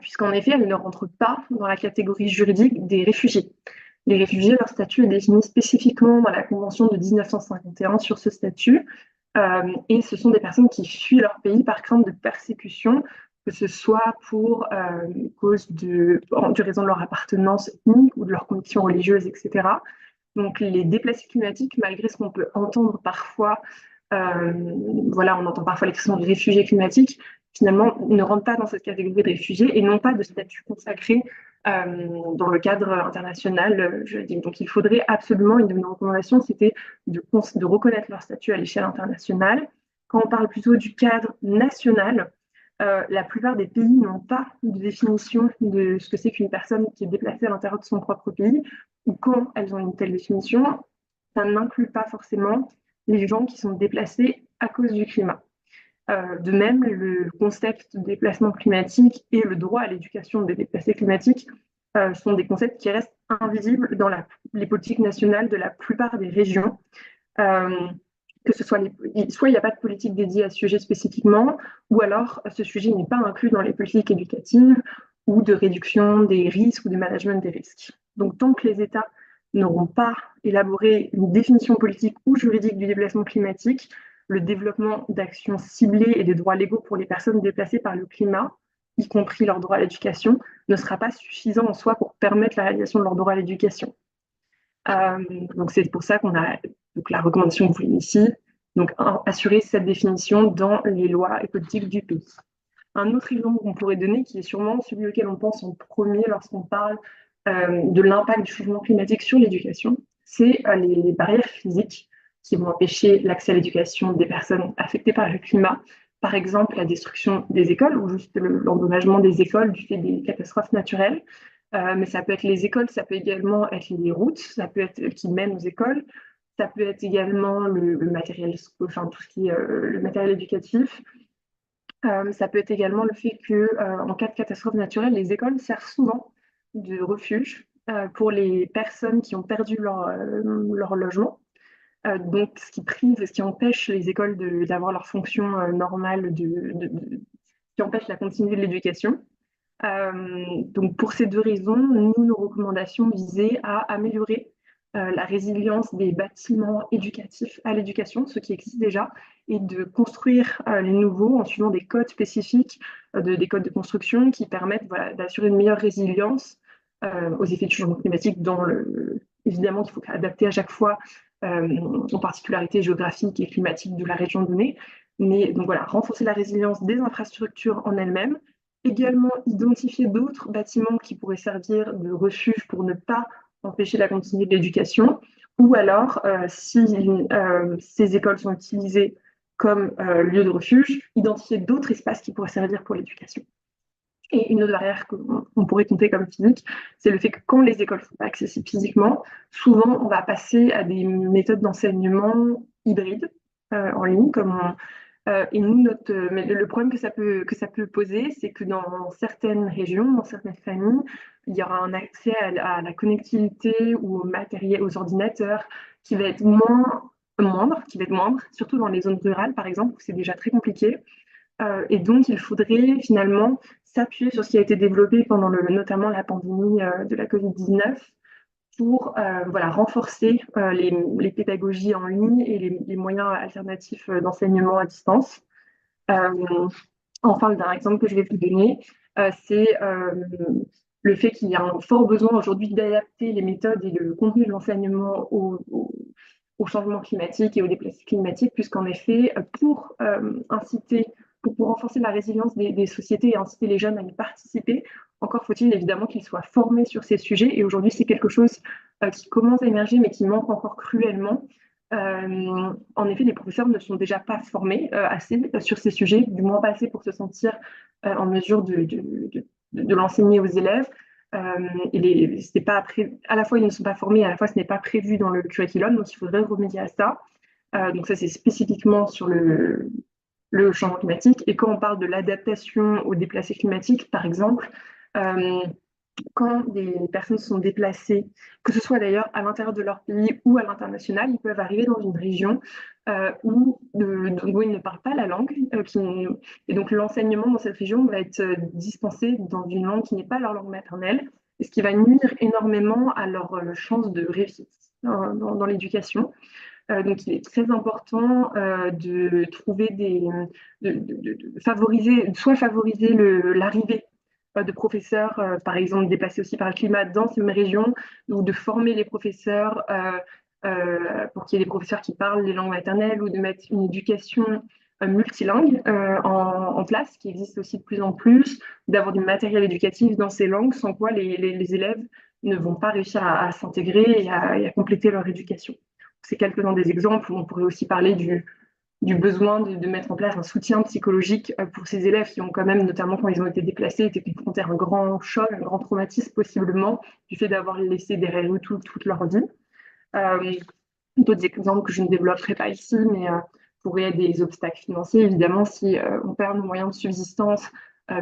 Speaker 3: puisqu'en effet, elles ne rentrent pas dans la catégorie juridique des réfugiés. Les réfugiés, leur statut est défini spécifiquement dans la Convention de 1951 sur ce statut, et ce sont des personnes qui fuient leur pays par crainte de persécution, que ce soit pour cause de raison de leur appartenance ethnique ou de leur conviction religieuse, etc. Donc les déplacés climatiques, malgré ce qu'on peut entendre parfois, voilà, on entend parfois l'expression de réfugiés climatiques, finalement ne rentrent pas dans cette catégorie de réfugiés et n'ont pas de statut consacré dans le cadre international juridique. Donc il faudrait absolument, une de nos recommandations, c'était de reconnaître leur statut à l'échelle internationale. Quand on parle plutôt du cadre national, la plupart des pays n'ont pas de définition de ce que c'est qu'une personne qui est déplacée à l'intérieur de son propre pays, ou quand elles ont une telle définition, ça n'inclut pas forcément les gens qui sont déplacés à cause du climat. De même, le concept de déplacement climatique et le droit à l'éducation des déplacés climatiques sont des concepts qui restent invisibles dans les politiques nationales de la plupart des régions. Que ce soit soit il n'y a pas de politique dédiée à ce sujet spécifiquement, ou alors ce sujet n'est pas inclus dans les politiques éducatives ou de réduction des risques ou de management des risques. Donc tant que les États n'auront pas élaboré une définition politique ou juridique du déplacement climatique, le développement d'actions ciblées et des droits légaux pour les personnes déplacées par le climat, y compris leur droit à l'éducation, ne sera pas suffisant en soi pour permettre la réalisation de leur droit à l'éducation. Donc c'est pour ça qu'on a donc, la recommandation que vous voyez ici, donc assurer cette définition dans les lois et politiques du pays. Un autre exemple qu'on pourrait donner, qui est sûrement celui auquel on pense en premier lorsqu'on parle de l'impact du changement climatique sur l'éducation, c'est les barrières physiques qui vont empêcher l'accès à l'éducation des personnes affectées par le climat. Par exemple, la destruction des écoles ou juste l'endommagement des écoles du fait des catastrophes naturelles. Mais ça peut être les écoles, ça peut également être les routes, ça peut être qui mènent aux écoles, ça peut être également le matériel, enfin tout ce qui est le matériel éducatif. Ça peut être également le fait que, en cas de catastrophe naturelle, les écoles servent souvent de refuge pour les personnes qui ont perdu leur logement. Donc, ce qui prive, ce qui empêche les écoles d'avoir leur fonction normale, qui empêche la continuité de l'éducation. Donc, pour ces deux raisons, nos recommandations visaient à améliorer la résilience des bâtiments éducatifs à l'éducation, ceux qui existent déjà, et de construire les nouveaux en suivant des codes spécifiques, des codes de construction qui permettent d'assurer une meilleure résilience aux effets du changement climatique, évidemment qu'il faut adapter à chaque fois aux particularités géographiques et climatiques de la région donnée. Mais donc voilà, renforcer la résilience des infrastructures en elles-mêmes, également identifier d'autres bâtiments qui pourraient servir de refuge pour ne pas empêcher la continuité de l'éducation, ou alors, si ces écoles sont utilisées comme lieu de refuge, identifier d'autres espaces qui pourraient servir pour l'éducation. Et une autre barrière qu'on pourrait compter comme physique, c'est le fait que quand les écoles ne sont pas accessibles physiquement, souvent on va passer à des méthodes d'enseignement hybrides en ligne, comme Et nous, mais le problème que ça peut poser, c'est que dans certaines régions, dans certaines familles, il y aura un accès à la connectivité ou au matériel, aux ordinateurs qui va être moindre, surtout dans les zones rurales, par exemple, où c'est déjà très compliqué. Et donc, il faudrait finalement s'appuyer sur ce qui a été développé pendant notamment la pandémie de la Covid-19 pour voilà, renforcer les pédagogies en ligne et les moyens alternatifs d'enseignement à distance. Enfin, le dernier exemple que je vais vous donner, c'est le fait qu'il y a un fort besoin aujourd'hui d'adapter les méthodes et le contenu de l'enseignement au changement climatique et au déplacement climatique, puisqu'en effet, pour renforcer la résilience des sociétés et inciter les jeunes à y participer, encore faut-il évidemment qu'ils soient formés sur ces sujets. Et aujourd'hui, c'est quelque chose qui commence à émerger, mais qui manque encore cruellement. En effet, les professeurs ne sont déjà pas formés assez sur ces sujets, du moins pas assez pour se sentir en mesure de l'enseigner aux élèves. C'est pas à la fois, ils ne sont pas formés, à la fois, ce n'est pas prévu dans le curriculum, donc il faudrait remédier à ça. Donc ça, c'est spécifiquement sur le changement climatique. Et quand on parle de l'adaptation aux déplacés climatiques, par exemple, quand des personnes sont déplacées, que ce soit d'ailleurs à l'intérieur de leur pays ou à l'international, ils peuvent arriver dans une région où ils ne parlent pas la langue. Et donc l'enseignement dans cette région va être dispensé dans une langue qui n'est pas leur langue maternelle, et ce qui va nuire énormément à leur chance de réussite dans l'éducation. Donc, il est très important de trouver favoriser l'arrivée de professeurs, par exemple, déplacés aussi par le climat dans ces régions, ou de former les professeurs pour qu'il y ait des professeurs qui parlent les langues maternelles, ou de mettre une éducation multilingue en place, qui existe aussi de plus en plus, d'avoir du matériel éducatif dans ces langues, sans quoi les élèves ne vont pas réussir à s'intégrer et à compléter leur éducation. C'est quelques-uns des exemples où on pourrait aussi parler du besoin de mettre en place un soutien psychologique pour ces élèves qui ont quand même, notamment quand ils ont été déplacés, été confrontés à un grand choc, un grand traumatisme possiblement, du fait d'avoir laissé derrière eux toute leur vie. D'autres exemples que je ne développerai pas ici, mais pourraient être des obstacles financiers, évidemment, si on perd nos moyens de subsistance,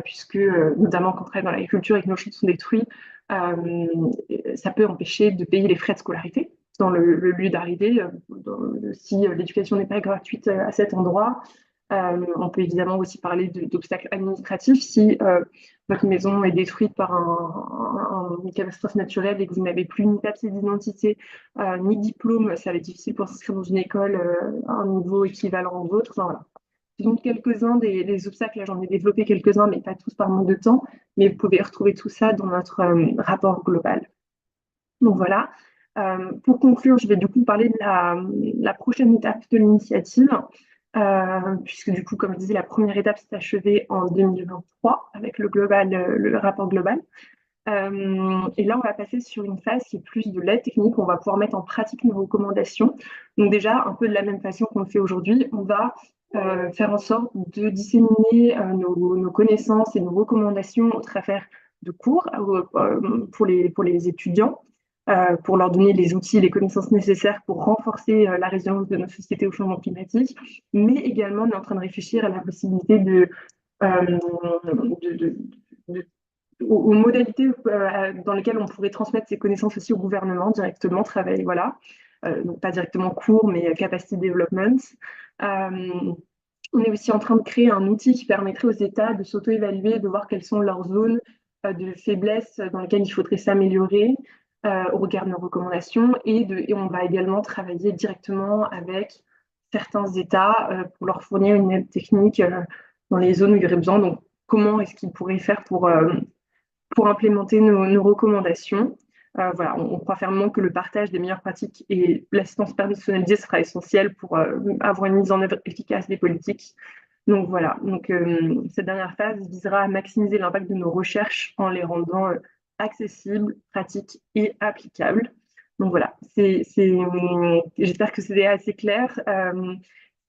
Speaker 3: puisque notamment quand on travaille dans l'agriculture et que nos champs sont détruits, ça peut empêcher de payer les frais de scolarité dans le lieu d'arrivée, si l'éducation n'est pas gratuite à cet endroit. On peut évidemment aussi parler d'obstacles administratifs. Si votre maison est détruite par une catastrophe naturelle et que vous n'avez plus ni papier d'identité, ni diplôme, ça va être difficile pour s'inscrire dans une école à un niveau équivalent au vôtre. Enfin, voilà. Donc quelques-uns des obstacles, là j'en ai développé quelques-uns, mais pas tous par manque de temps, mais vous pouvez retrouver tout ça dans notre rapport global. Donc voilà. Pour conclure, je vais du coup parler de la prochaine étape de l'initiative, puisque du coup, comme je disais, la première étape s'est achevée en 2023 avec le rapport global. Et là, on va passer sur une phase qui est plus de l'aide technique. On va pouvoir mettre en pratique nos recommandations. Donc déjà, un peu de la même façon qu'on le fait aujourd'hui, on va faire en sorte de disséminer nos connaissances et nos recommandations au travers de cours pour les étudiants, pour leur donner les outils et les connaissances nécessaires pour renforcer la résilience de notre société au changement climatique, mais également on est en train de réfléchir à la possibilité aux modalités dans lesquelles on pourrait transmettre ces connaissances aussi au gouvernement directement, travailler, voilà, donc pas directement cours, mais capacity development. On est aussi en train de créer un outil qui permettrait aux États de s'auto-évaluer, de voir quelles sont leurs zones de faiblesse dans lesquelles il faudrait s'améliorer au regard de nos recommandations. Et on va également travailler directement avec certains États pour leur fournir une aide technique dans les zones où il y aurait besoin. Donc, comment est-ce qu'ils pourraient faire pour implémenter nos recommandations. Voilà, on croit fermement que le partage des meilleures pratiques et l'assistance personnalisée sera essentiel pour avoir une mise en œuvre efficace des politiques. Donc voilà, cette dernière phase visera à maximiser l'impact de nos recherches en les rendant accessibles, pratiques et applicables. Donc voilà, j'espère que c'est assez clair.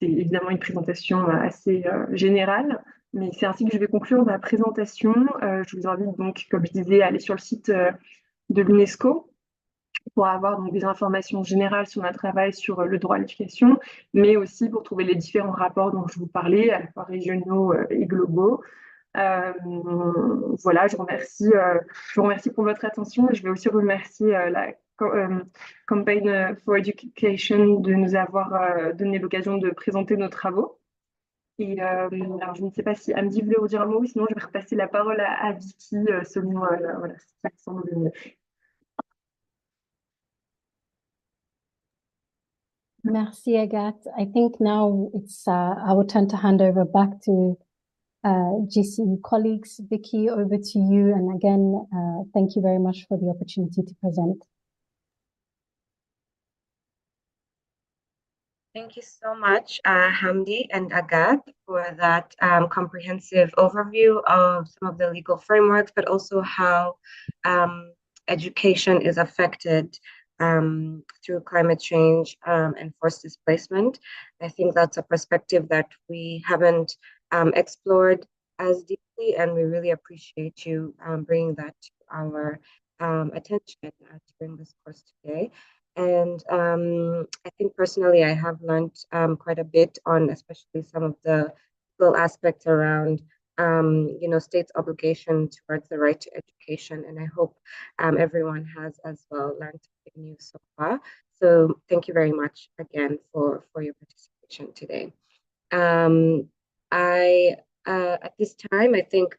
Speaker 3: C'est évidemment une présentation assez générale, mais c'est ainsi que je vais conclure ma présentation. Je vous invite donc, comme je disais, à aller sur le site de l'UNESCO pour avoir donc, des informations générales sur notre travail sur le droit à l'éducation, mais aussi pour trouver les différents rapports dont je vous parlais, à la fois régionaux et globaux. Voilà, je vous remercie pour votre attention et je vais aussi remercier la Campaign for Education de nous avoir donné l'occasion de présenter nos travaux. Et alors, je ne sais pas si Hamdi voulait redire un mot, sinon je vais repasser la parole à Vicky selon voilà, ce qui me semble le mieux.
Speaker 2: Merci, Agathe. I think now it's our turn to hand over back to GCE colleagues. Vicky, over to you. And again, thank you very much for the opportunity to present.
Speaker 1: Thank you so much, Hamdi and Agat, for that comprehensive overview of some of the legal frameworks, but also how education is affected through climate change and forced displacement. I think that's a perspective that we haven't explored as deeply, and we really appreciate you bringing that to our attention during this course today. And I think personally, I have learned quite a bit on especially some of the legal aspects around, states' obligation towards the right to education. And I hope everyone has as well learned something new so far. So thank you very much again for your participation today. At this time, I think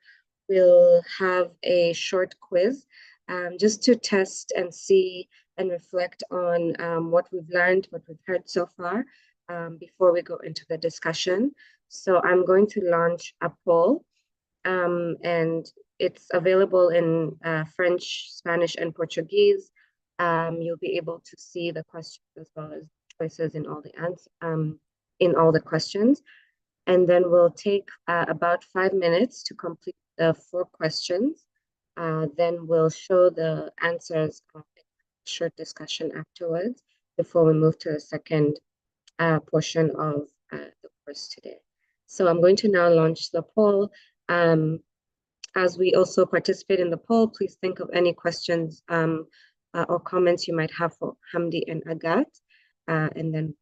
Speaker 1: we'll have a short quiz just to test and see and reflect on what we've learned, what we've heard so far before we go into the discussion. So I'm going to launch a poll and it's available in French, Spanish, and Portuguese. You'll be able to see the questions as well as choices in all the questions. And then we'll take about 5 minutes to complete the 4 questions. Then we'll show the answers short discussion afterwards before we move to the second portion of the course today. So I'm going to now launch the poll. As we also participate in the poll, please think of any questions or comments you might have for Hamdi and Agat, and then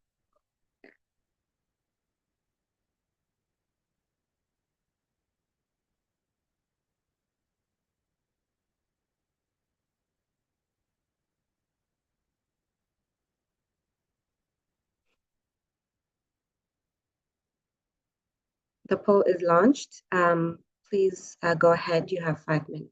Speaker 1: the poll is launched. Please go ahead. You have 5 minutes.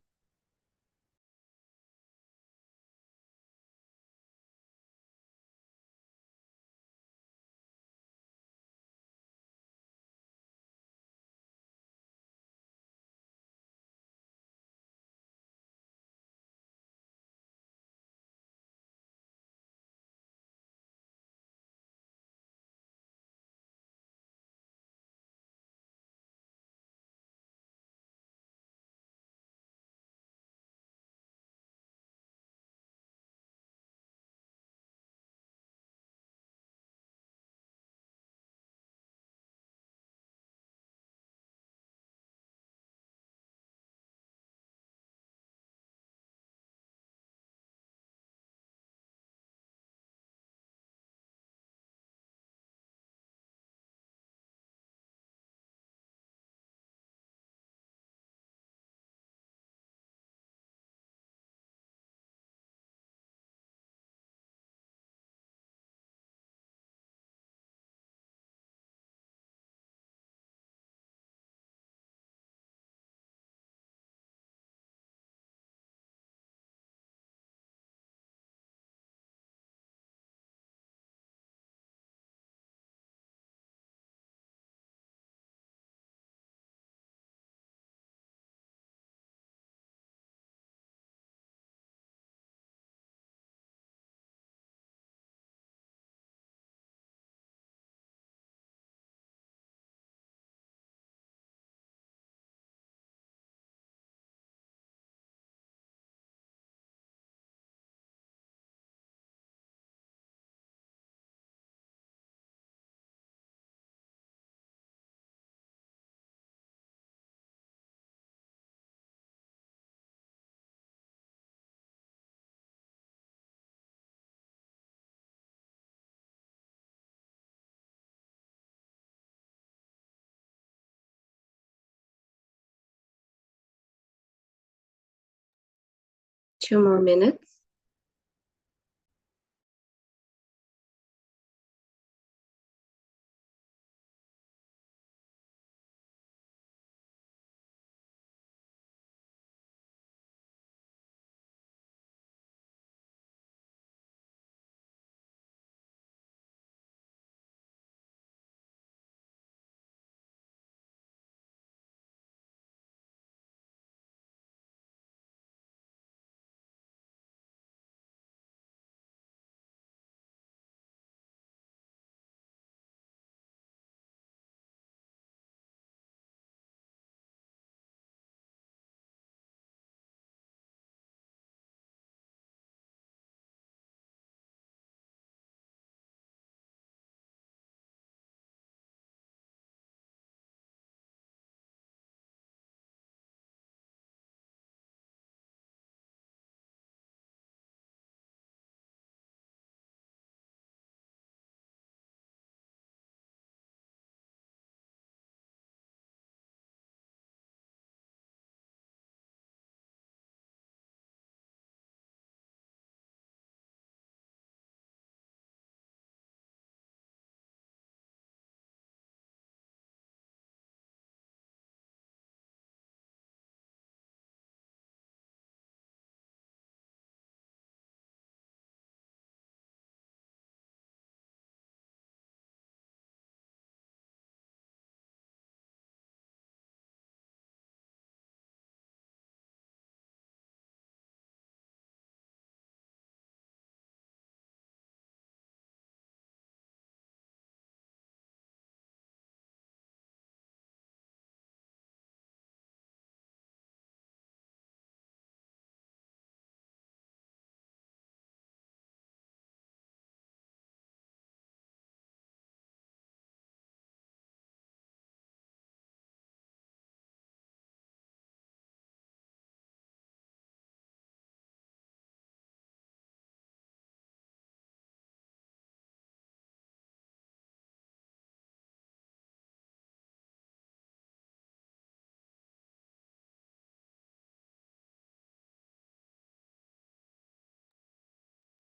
Speaker 1: 2 more minutes.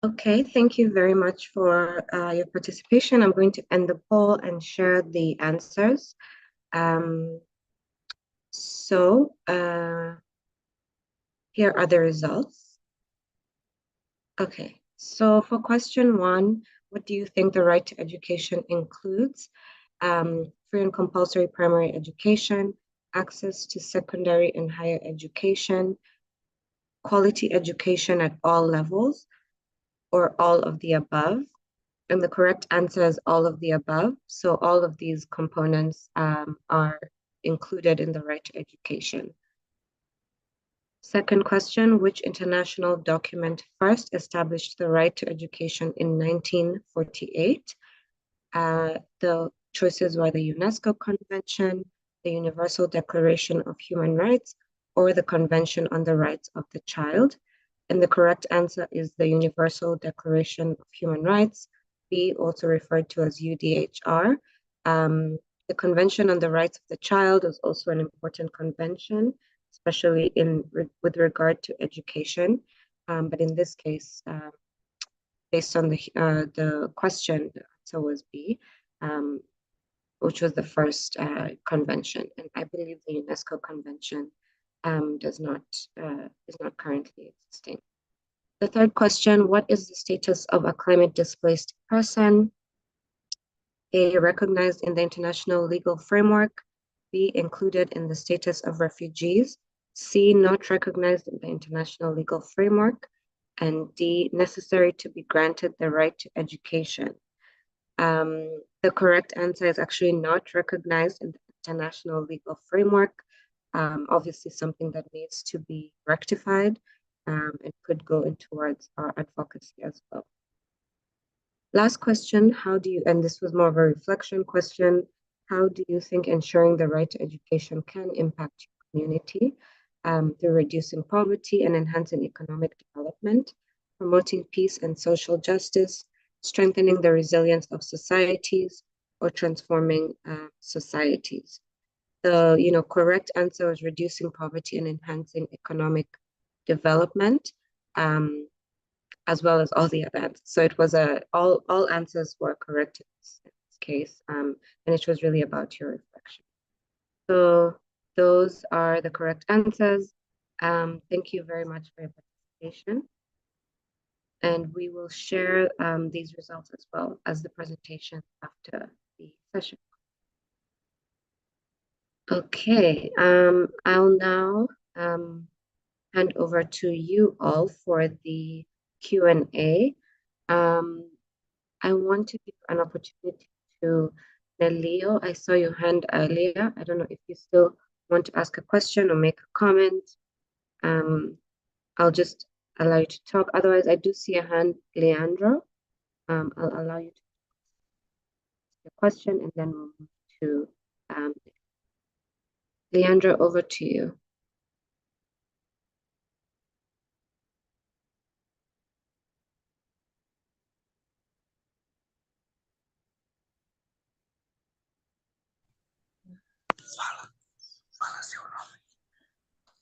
Speaker 1: Okay, thank you very much for your participation. I'm going to end the poll and share the answers. Here are the results. Okay, so for question 1, what do you think the right to education includes? Free and compulsory primary education, access to secondary and higher education, quality education at all levels, or all of the above? And the correct answer is all of the above. So all of these components are included in the right to education. Second question, which international document first established the right to education in 1948? The choices were the UNESCO Convention, the Universal Declaration of Human Rights, or the Convention on the Rights of the Child. And the correct answer is the Universal Declaration of Human Rights, B, also referred to as UDHR. The Convention on the Rights of the Child is also an important convention, especially with regard to education. But in this case, based on the question, the answer was B, which was the first convention. And I believe the UNESCO Convention is not currently existing. The third question, what is the status of a climate displaced person? A, recognized in the international legal framework. B, included in the status of refugees. C, not recognized in the international legal framework. And D, necessary to be granted the right to education. The correct answer is actually not recognized in the international legal framework. Obviously something that needs to be rectified and could go in towards our advocacy as well. Last question, and this was more of a reflection question, how do you think ensuring the right to education can impact your community through reducing poverty and enhancing economic development, promoting peace and social justice, strengthening the resilience of societies, or transforming societies? The correct answer is reducing poverty and enhancing economic development. as well as all the other answers. So it was all answers were correct in this case, and it was really about your reflection. So those are the correct answers. Thank you very much for your participation. And we will share these results as well as the presentation after the session. Okay, I'll now hand over to you all for the Q&A. I want to give an opportunity to Nelio. I saw your hand earlier. I don't know if you still want to ask a question or make a comment. I'll just allow you to talk. Otherwise, I do see a hand, Leandro. I'll allow you to ask a question and then we'll move to Leandro, over to you.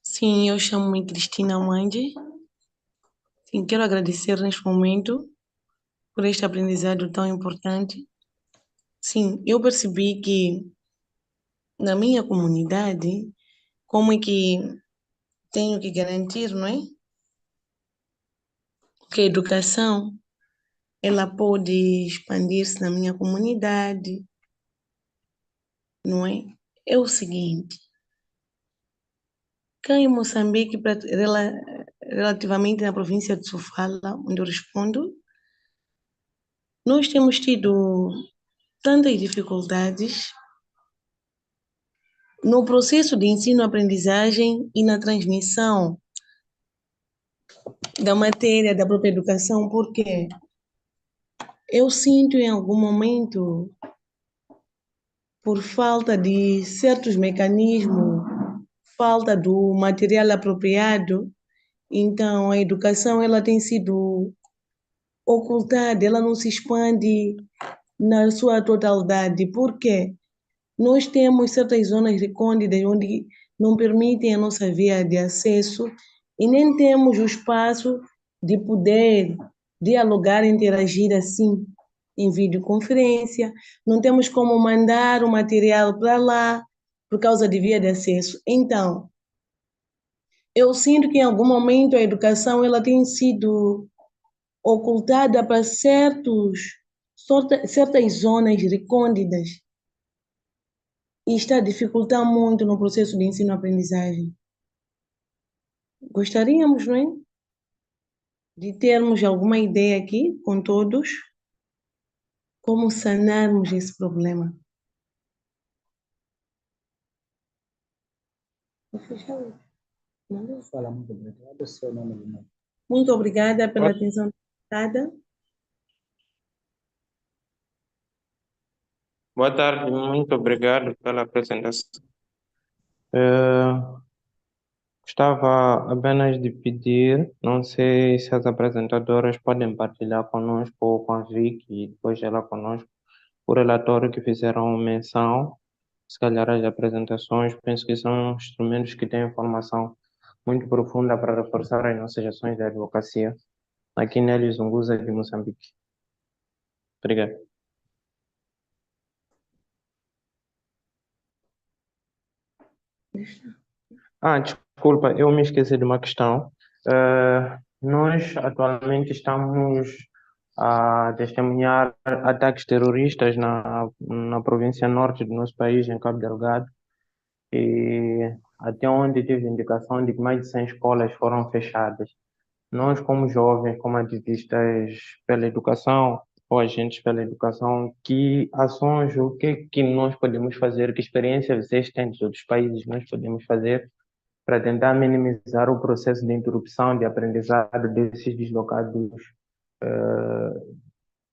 Speaker 5: Sim, eu chamo-me Cristina Mande. Sim, quero agradecer neste momento por este aprendizado tão importante. Sim, eu percebi que na minha comunidade, como é que tenho que garantir, não é? Que a educação, ela pode expandir-se na minha comunidade, não é? É o seguinte, cá em Moçambique, relativamente na província de Sofala, onde eu respondo, nós temos tido tantas dificuldades no processo de ensino-aprendizagem e na transmissão da matéria da própria educação, porque eu sinto em algum momento, por falta de certos mecanismos, falta do material apropriado, então a educação ela tem sido ocultada, ela não se expande na sua totalidade, porque nós temos certas zonas recônditas onde não permitem a nossa via de acesso e nem temos o espaço de poder dialogar, interagir assim em videoconferência, não temos como mandar o material para lá por causa de via de acesso. Então, eu sinto que em algum momento a educação ela tem sido ocultada para certas zonas recônditas e está a dificultar muito no processo de ensino-aprendizagem. Gostaríamos, não é? De termos alguma ideia aqui com todos, como sanarmos esse problema. Muito obrigada pela atenção dada.
Speaker 6: Boa tarde, muito obrigado pela apresentação. Gostava apenas de pedir, não sei se as apresentadoras podem partilhar conosco ou com a Vicky e depois ela conosco o relatório que fizeram menção, se calhar as apresentações, penso que são instrumentos que têm informação muito profunda para reforçar as nossas ações de advocacia aqui na Ilha Zunguza de Moçambique. Obrigado. Desculpa, eu me esqueci de uma questão. Nós atualmente estamos a testemunhar ataques terroristas na província norte do nosso país, em Cabo Delgado, e até onde tive indicação de que mais de 100 escolas foram fechadas. Nós, como jovens, como ativistas pela educação, ou agentes pela educação, que ações, o que nós podemos fazer, que experiências existentes de outros países nós podemos fazer para tentar minimizar o processo de interrupção de aprendizado desses deslocados,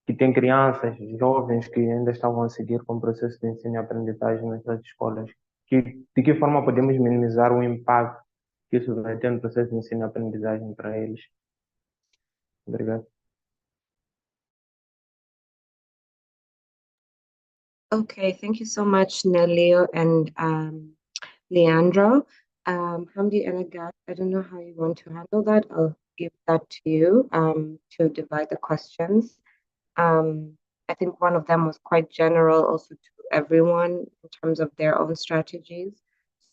Speaker 6: que têm crianças, jovens que ainda estavam a seguir com o processo de ensino e aprendizagem nessas escolas. De que forma podemos minimizar o impacto que isso vai ter no processo de ensino e aprendizagem para eles? Obrigado.
Speaker 1: Okay, thank you so much, Nelio and Leandro. Hamdi and Agat, I don't know how you want to handle that. I'll give that to you to divide the questions. I think one of them was quite general also to everyone in terms of their own strategies.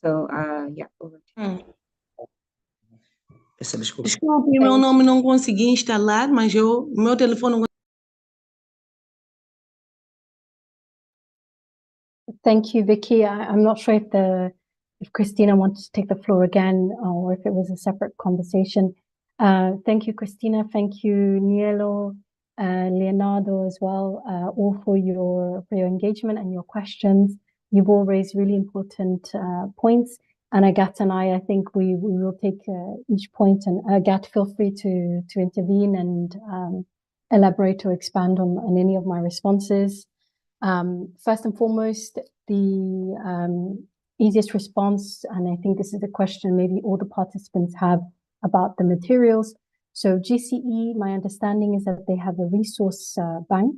Speaker 1: So yeah, over to you.
Speaker 7: Peço desculpa.
Speaker 5: Desculpe, meu nome não consegui instalar, mas meu telefone não.
Speaker 2: Thank you, Vicky. I'm not sure if Christina wants to take the floor again or if it was a separate conversation. Thank you, Christina. Thank you, Nielo, Leonardo as well, all for your engagement and your questions. You've all raised really important points. And Agathe and I think we will take each point. And Agathe, feel free to intervene and elaborate or expand on any of my responses. First and foremost, the easiest response, and I think this is a question maybe all the participants have about the materials. So GCE, my understanding is that they have a resource bank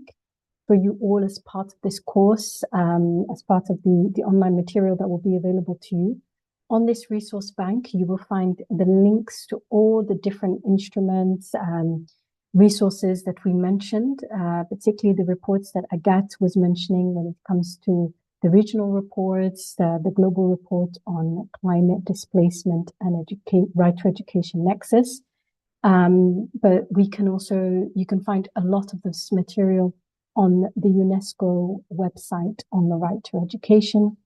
Speaker 2: for you all as part of this course, as part of the online material that will be available to you. On this resource bank, you will find the links to all the different instruments and resources that we mentioned, particularly the reports that Agathe was mentioning when it comes to the regional reports, the global report on climate displacement and right to education nexus. But we can also, you can find a lot of this material on the UNESCO website on the right to education.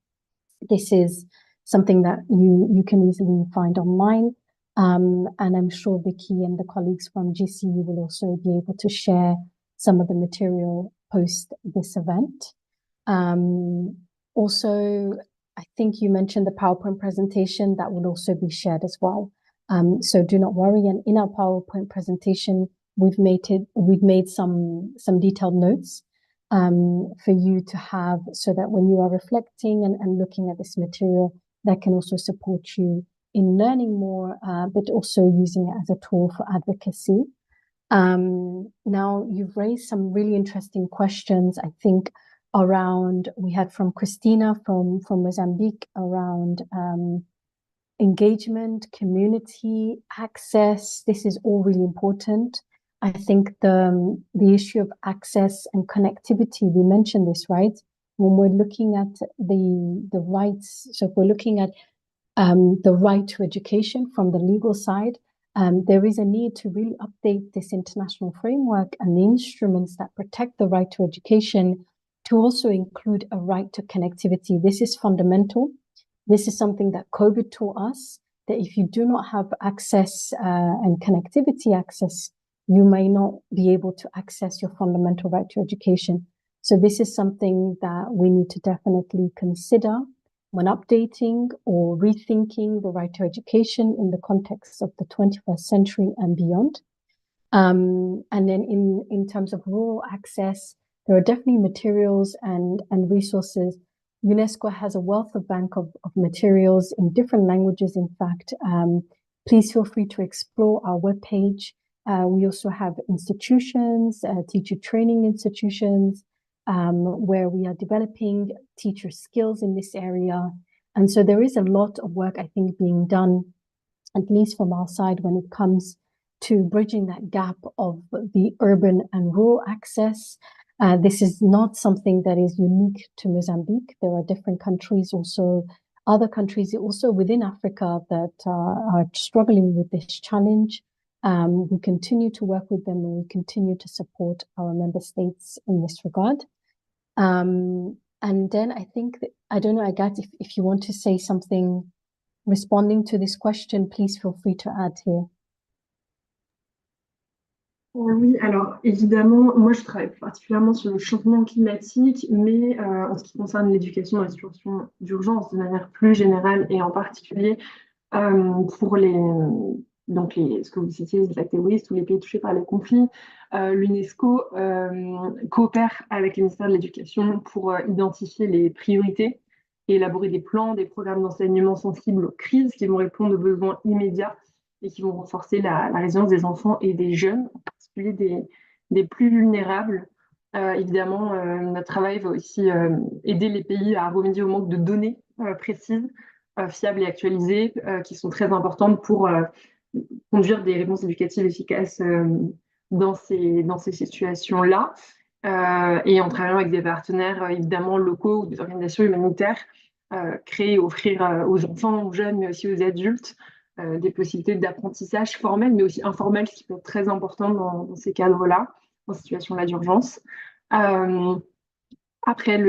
Speaker 2: This is something that you can easily find online. And I'm sure Vicky and the colleagues from GCE will also be able to share some of the material post this event. Also, I think you mentioned the PowerPoint presentation that will also be shared as well. So do not worry. And in our PowerPoint presentation, we've made some detailed notes for you to have, so that when you are reflecting and looking at this material, that can also support you in learning more, but also using it as a tool for advocacy. Now, you've raised some really interesting questions, I think, around, we had from Christina from Mozambique around engagement, community, access. This is all really important. I think the issue of access and connectivity, we mentioned this, right? When we're looking at the rights, so if we're looking at the right to education from the legal side, there is a need to really update this international framework and the instruments that protect the right to education to also include a right to connectivity. This is fundamental. This is something that COVID taught us, that if you do not have access and connectivity access, you may not be able to access your fundamental right to education. So this is something that we need to definitely consider when updating or rethinking the right to education in the context of the 21st century and beyond. And then in terms of rural access, there are definitely materials and resources. UNESCO has a wealth of bank of materials in different languages, in fact. Please feel free to explore our webpage. We also have institutions, teacher training institutions, where we are developing teacher skills in this area. And so there is a lot of work, I think, being done, at least from our side, when it comes to bridging that gap of the urban and rural access. This is not something that is unique to Mozambique. There are different countries, also other countries also within Africa that are struggling with this challenge. We continue to work with them and we continue to support our member states in this regard. And then I think, I don't know, Agathe, if you want to say something responding to this question, please feel free to add here.
Speaker 3: Oui, alors évidemment, moi je travaille particulièrement sur le changement climatique, mais en ce qui concerne l'éducation dans les situations d'urgence de manière plus générale et en particulier pour ce que vous citiez, les actes terroristes ou les pays touchés par les conflits, l'UNESCO coopère avec le ministère de l'Éducation pour identifier les priorités et élaborer des plans, des programmes d'enseignement sensibles aux crises qui vont répondre aux besoins immédiats et qui vont renforcer la résilience des enfants et des jeunes, en particulier des plus vulnérables. Évidemment, notre travail va aussi aider les pays à remédier au manque de données précises, fiables et actualisées, qui sont très importantes pour conduire des réponses éducatives efficaces dans ces situations-là. Et en travaillant avec des partenaires évidemment locaux ou des organisations humanitaires, créer et offrir aux enfants, aux jeunes, mais aussi aux adultes, des possibilités d'apprentissage formel, mais aussi informel, ce qui peut être très important dans ces cadres-là, en situation-là d'urgence. Après,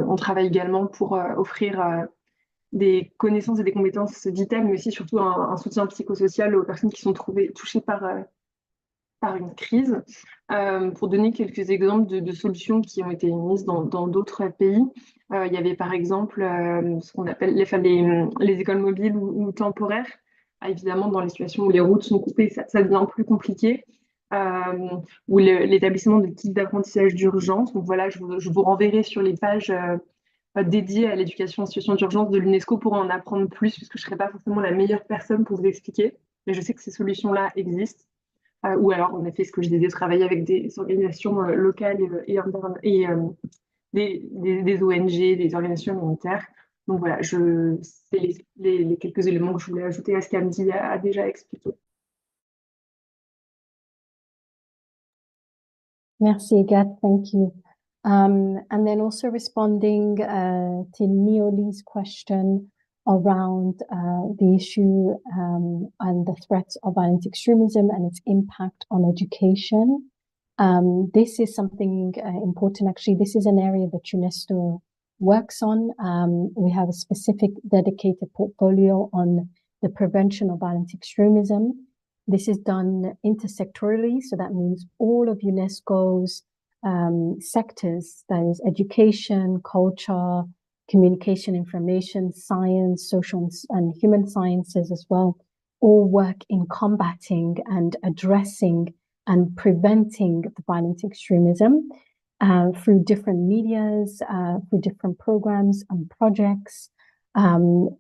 Speaker 3: on travaille également pour offrir des connaissances et des compétences vitales, mais aussi surtout un soutien psychosocial aux personnes qui sont touchées par une crise. Pour donner quelques exemples de solutions qui ont été mises dans d'autres pays, il y avait par exemple ce qu'on appelle les écoles mobiles ou temporaires. Évidemment, dans les situations où les routes sont coupées, ça devient plus compliqué. Ou l'établissement de kits d'apprentissage d'urgence. Donc voilà, je vous renverrai sur les pages dédiées à l'éducation en situation d'urgence de l'UNESCO pour en apprendre plus, puisque je ne serai pas forcément la meilleure personne pour vous expliquer. Mais je sais que ces solutions-là existent. Ou alors, en effet, ce que je disais, travailler avec des organisations locales et des ONG, des organisations humanitaires. Donc voilà, c'est les quelques éléments que je voulais ajouter à ce qu'Amdi a déjà expliqué.
Speaker 2: Merci, Agathe. Thank you. And then also responding to Neoli's question around the issue and the threats of violent extremism and its impact on education. This is something important. Actually, this is an area that UNESCO works on. We have a specific dedicated portfolio on the prevention of violent extremism. This is done intersectorally, so that means all of UNESCO's sectors, that is education, culture, communication, information, science, social and human sciences as well, all work in combating and addressing and preventing the violent extremism through different medias, through different programs and projects.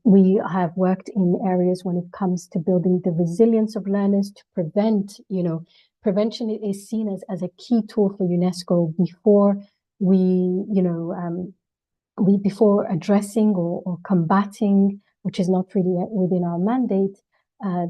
Speaker 2: We have worked in areas when it comes to building the resilience of learners to prevent, prevention is seen as a key tool for UNESCO before before addressing or combating, which is not really within our mandate,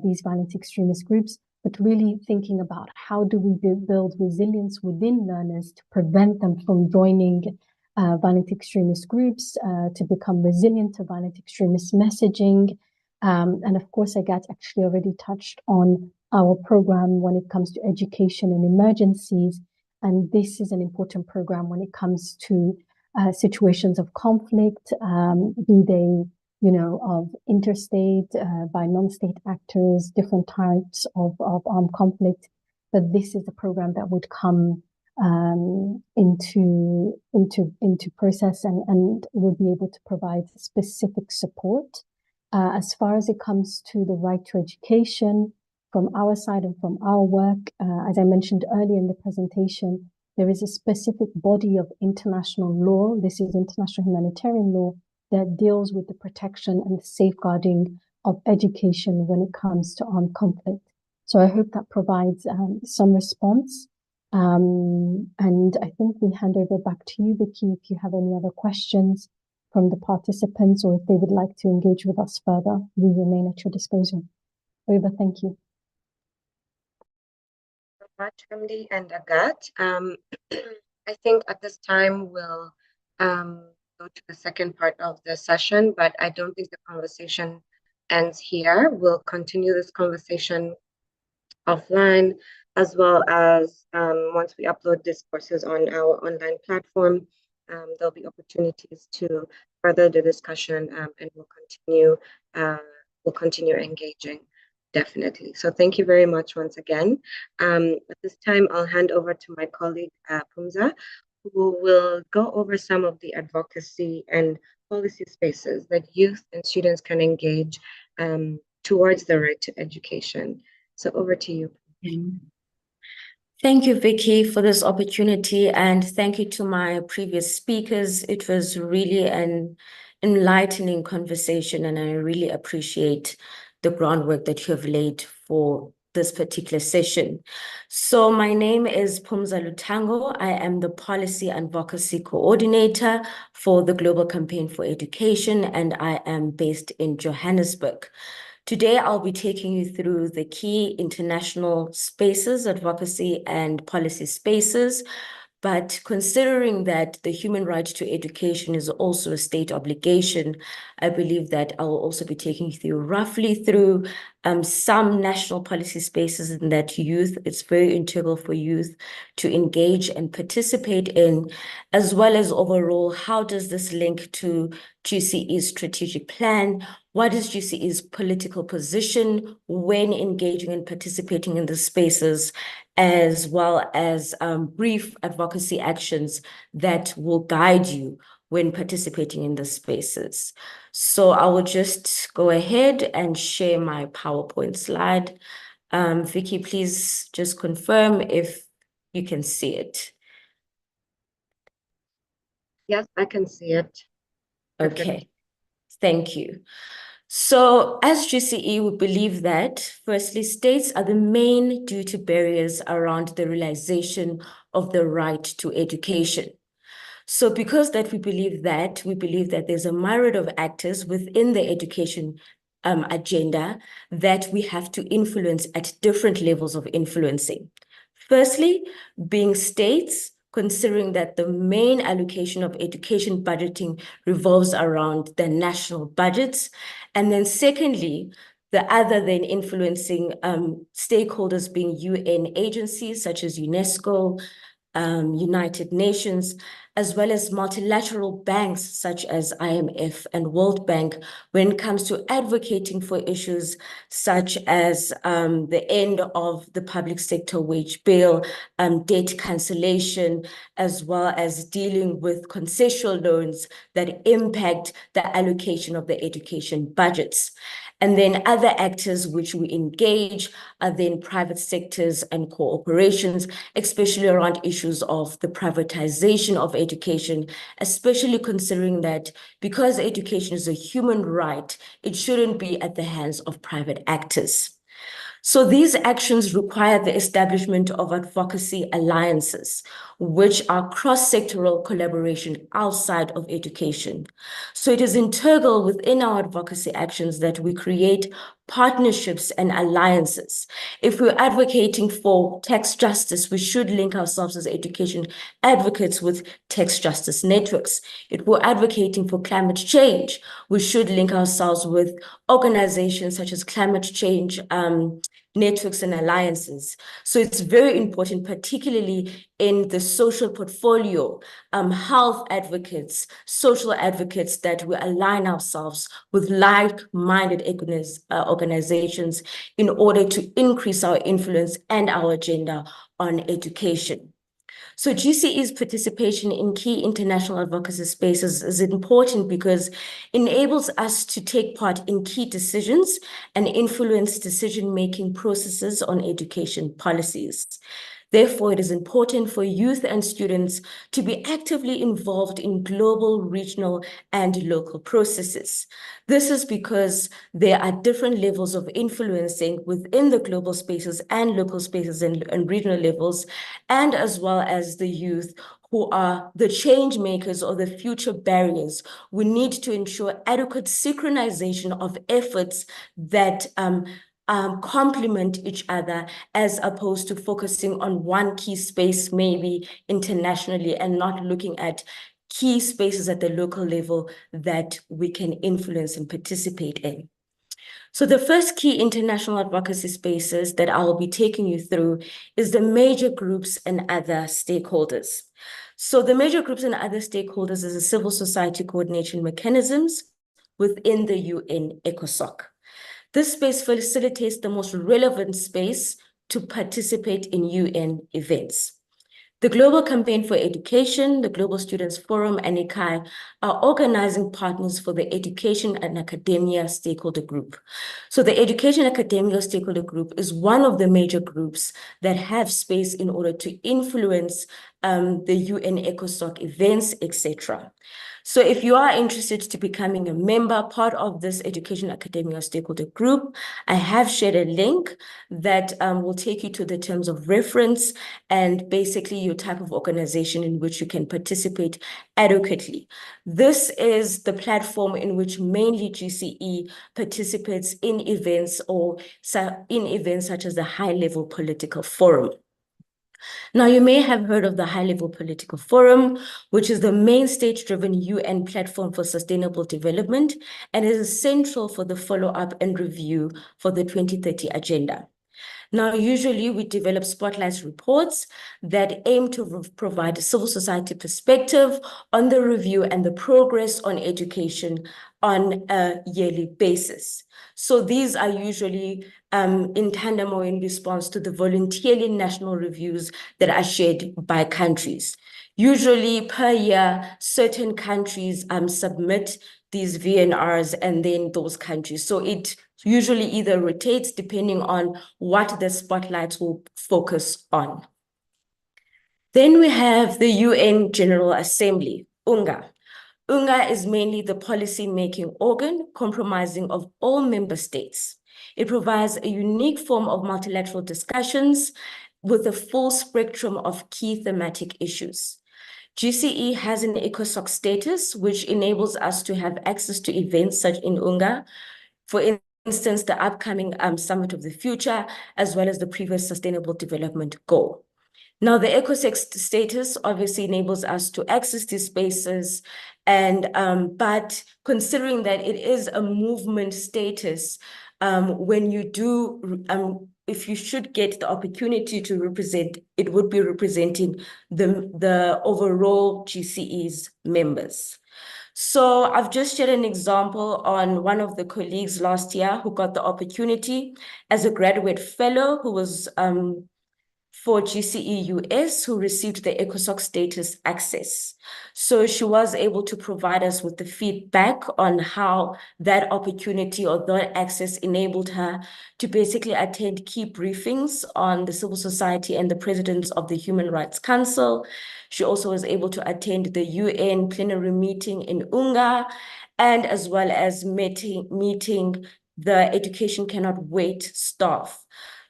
Speaker 2: these violent extremist groups, but really thinking about how do we build resilience within learners to prevent them from joining violent extremist groups, to become resilient to violent extremist messaging. And of course, Agathe actually already touched on our program when it comes to education and emergencies. And this is an important program when it comes to situations of conflict, be they, of interstate, by non-state actors, different types of armed conflict. But this is the program that would come into process and will be able to provide specific support. As far as it comes to the right to education, from our side and from our work, as I mentioned earlier in the presentation, there is a specific body of international law. This is international humanitarian law that deals with the protection and the safeguarding of education when it comes to armed conflict. So I hope that provides some response. And I think we hand over back to you, Vicky, if you have any other questions from the participants or if they would like to engage with us further, we remain at your disposal. Over, thank you.
Speaker 1: Much, Hamdi and Agathe. I think at this time we'll go to the second part of the session, but I don't think the conversation ends here. We'll continue this conversation offline, as well as once we upload these courses on our online platform, there'll be opportunities to further the discussion, and we'll continue engaging. Definitely. So thank you very much once again. At this time, I'll hand over to my colleague, Phumza, who will go over some of the advocacy and policy spaces that youth and students can engage towards the right to education. So over to you.
Speaker 8: Thank you, Vicky, for this opportunity, and thank you to my previous speakers. It was really an enlightening conversation, and I really appreciate the groundwork that you have laid for this particular session. So my name is Phumza Lutango. I am the Policy Advocacy Coordinator for the Global Campaign for Education, and I am based in Johannesburg. Today, I'll be taking you through the key international spaces, advocacy and policy spaces. But considering that the human right to education is also a state obligation, I believe that I will also be taking you roughly through some national policy spaces in that youth, it's very integral for youth to engage and participate in, as well as overall, how does this link to GCE's strategic plan? What is GCE's political position when engaging and participating in the spaces, as well as brief advocacy actions that will guide you when participating in the spaces. So I will just go ahead and share my PowerPoint slide. Vicky, please just confirm if you can see it.
Speaker 1: Yes, I can see it.
Speaker 8: Okay, thank you. So as GCE, we believe that, firstly, states are the main duty barriers around the realization of the right to education. So because that we believe that there's a myriad of actors within the education agenda that we have to influence at different levels of influencing. Firstly, being states, considering that the main allocation of education budgeting revolves around the national budgets. And then secondly, the other than influencing stakeholders being UN agencies such as UNESCO, United Nations, as well as multilateral banks such as IMF and World Bank when it comes to advocating for issues such as the end of the public sector wage bill, debt cancellation, as well as dealing with concessional loans that impact the allocation of the education budgets. And then other actors which we engage are then private sectors and corporations, especially around issues of the privatization of education, especially considering that because education is a human right, it shouldn't be at the hands of private actors. So these actions require the establishment of advocacy alliances, which are cross-sectoral collaboration outside of education. So it is integral within our advocacy actions that we create partnerships and alliances. If we're advocating for tax justice, we should link ourselves as education advocates with tax justice networks. If we're advocating for climate change, we should link ourselves with organizations such as climate change networks and alliances. So it's very important, particularly in the social portfolio, health advocates, social advocates, that we align ourselves with like-minded organizations in order to increase our influence and our agenda on education. So GCE's participation in key international advocacy spaces is important because it enables us to take part in key decisions and influence decision-making processes on education policies. Therefore, it is important for youth and students to be actively involved in global, regional, and local processes. This is because there are different levels of influencing within the global spaces and local spaces and regional levels, and as well as the youth who are the change makers or the future barriers. We need to ensure adequate synchronization of efforts that complement each other, as opposed to focusing on one key space, maybe internationally, and not looking at key spaces at the local level that we can influence and participate in. So the first key international advocacy spaces that I will be taking you through is the major groups and other stakeholders. So the major groups and other stakeholders is the civil society coordination mechanisms within the UN ECOSOC. This space facilitates the most relevant space to participate in UN events. The Global Campaign for Education, the Global Students Forum, and ICAI are organizing partners for the Education and Academia Stakeholder Group. So the Education Academia Stakeholder Group is one of the major groups that have space in order to influence the UN ECOSOC events, etc. So if you are interested to becoming a member, part of this Education Academia stakeholder group, I have shared a link that will take you to the terms of reference and basically your type of organization in which you can participate adequately. This is the platform in which mainly GCE participates in events or in events such as the High Level Political Forum. Now, you may have heard of the High Level Political Forum, which is the main state-driven UN platform for sustainable development and is essential for the follow-up and review for the 2030 agenda. Now, usually we develop spotlight reports that aim to provide a civil society perspective on the review and the progress on education on a yearly basis. So these are usually in tandem or in response to the voluntarily national reviews that are shared by countries. Usually per year, certain countries submit these VNRs and then those countries. So it usually either rotates depending on what the spotlights will focus on. Then we have the UN General Assembly, UNGA. UNGA is mainly the policy-making organ comprising of all member states. It provides a unique form of multilateral discussions with a full spectrum of key thematic issues. GCE has an ECOSOC status, which enables us to have access to events such in UNGA, for instance, the upcoming Summit of the Future, as well as the previous Sustainable Development Goal. Now, the ECOSOC status obviously enables us to access these spaces, and but considering that it is a movement status, when you do, if you should get the opportunity to represent, it would be representing the overall GCE's members. So I've just shared an example on one of the colleagues last year who got the opportunity as a graduate fellow who was for GCE US, who received the ECOSOC status access. So she was able to provide us with the feedback on how that opportunity or that access enabled her to basically attend key briefings on the civil society and the presidents of the Human Rights Council. She also was able to attend the UN plenary meeting in UNGA, and as well as meeting the Education Cannot Wait staff.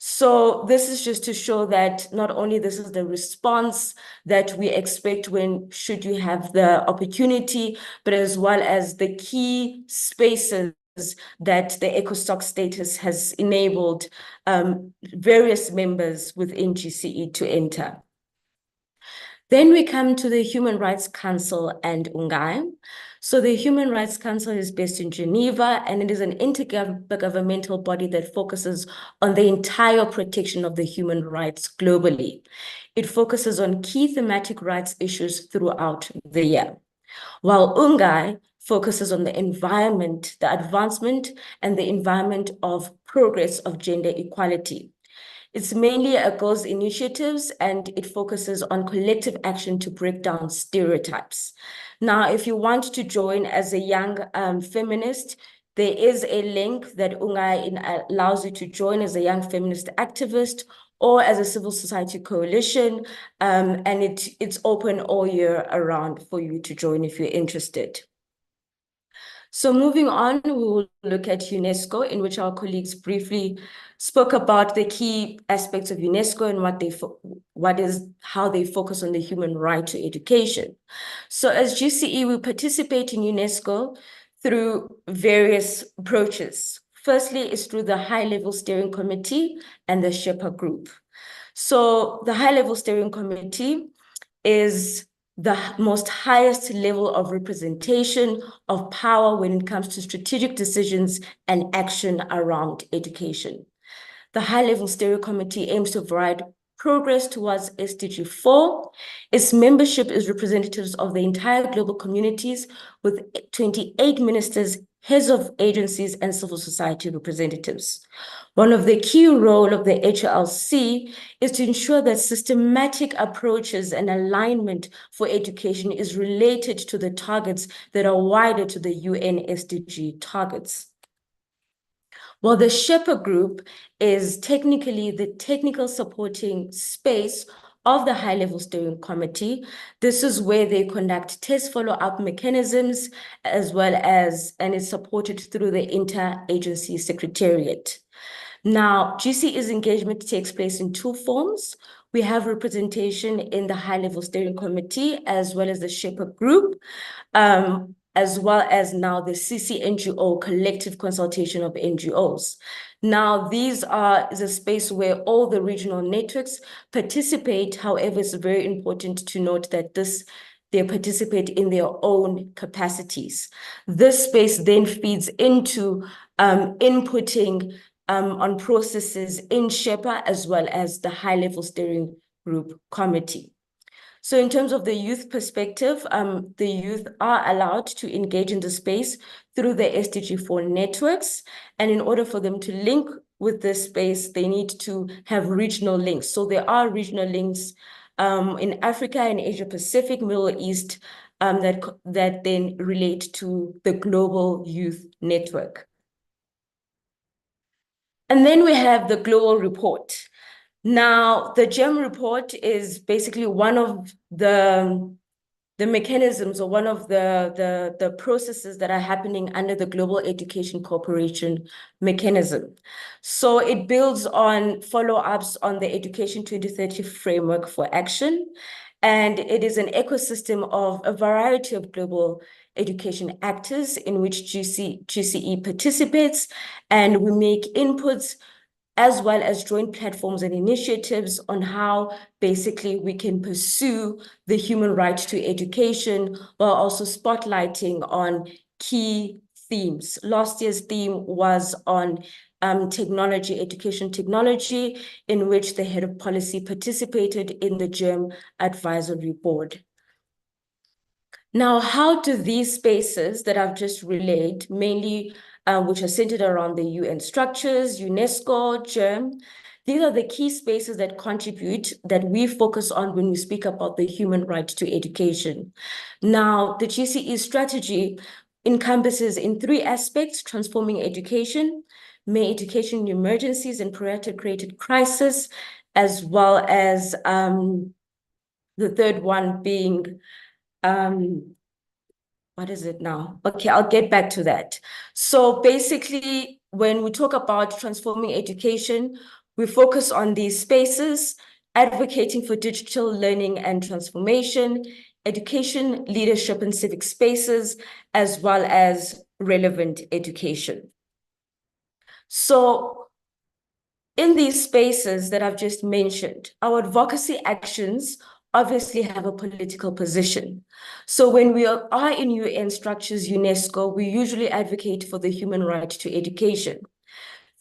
Speaker 8: So this is just to show that not only this is the response that we expect when should you have the opportunity, but as well as the key spaces that the ECOSOC status has enabled various members within GCE to enter. Then we come to the Human Rights Council and UNGA. So the Human Rights Council is based in Geneva, and it is an intergovernmental body that focuses on the entire protection of the human rights globally. It focuses on key thematic rights issues throughout the year, while UNGA focuses on the environment, the advancement and the environment of progress of gender equality. It's mainly a girls' initiatives, and it focuses on collective action to break down stereotypes. Now, if you want to join as a young feminist, there is a link that UNGA allows you to join as a young feminist activist or as a civil society coalition, and it's open all year around for you to join if you're interested. So moving on, we will look at UNESCO, in which our colleagues briefly spoke about the key aspects of UNESCO and how they focus on the human right to education. So as GCE, we participate in UNESCO through various approaches. Firstly, is through the High-Level Steering Committee and the Sherpa Group. So the High-Level Steering Committee is the most highest level of representation of power when it comes to strategic decisions and action around education. The High-Level Steering Committee aims to provide progress towards SDG 4. Its membership is representatives of the entire global communities with 28 ministers, heads of agencies, and civil society representatives. One of the key roles of the HLC is to ensure that systematic approaches and alignment for education is related to the targets that are wider to the UN SDG targets. While the Sherpa Group is technically the technical supporting space of the high-level steering committee. This is where they conduct test follow-up mechanisms as well as, and it's supported through the interagency secretariat. Now, GCE's engagement takes place in two forms. We have representation in the high-level steering committee as well as the Shepherd Group, as well as now the CCNGO, Collective Consultation of NGOs. Now, is a space where all the regional networks participate. However, it's very important to note that they participate in their own capacities. This space then feeds into inputting on processes in SHEPA as well as the high-level steering group committee. So in terms of the youth perspective, the youth are allowed to engage in the space through the SDG4 networks. And in order for them to link with this space, they need to have regional links. So there are regional links in Africa and Asia Pacific, Middle East, that then relate to the Global Youth Network. And then we have the Global Report. Now, the GEM report is basically one of the mechanisms or one of the processes that are happening under the Global Education Cooperation mechanism. So it builds on follow-ups on the Education 2030 framework for action, and it is an ecosystem of a variety of global education actors in which GCE participates, and we make inputs as well as joint platforms and initiatives on how basically we can pursue the human right to education while also spotlighting on key themes. Last year's theme was on technology, education technology, in which the head of policy participated in the GEM advisory board. Now, how do these spaces that I've just relayed, mainly which are centered around the UN structures, UNESCO, GEM, these are the key spaces that contribute, that we focus on when we speak about the human right to education. Now, the GCE strategy encompasses in three aspects: transforming education, may education in emergencies and priority-created crisis, as well as the third one being what is it now? Okay, I'll get back to that. So basically, when we talk about transforming education, we focus on these spaces: advocating for digital learning and transformation, education, leadership, and civic spaces, as well as relevant education. So in these spaces that I've just mentioned, our advocacy actions obviously have a political position. So when we are in UN structures, UNESCO, we usually advocate for the human right to education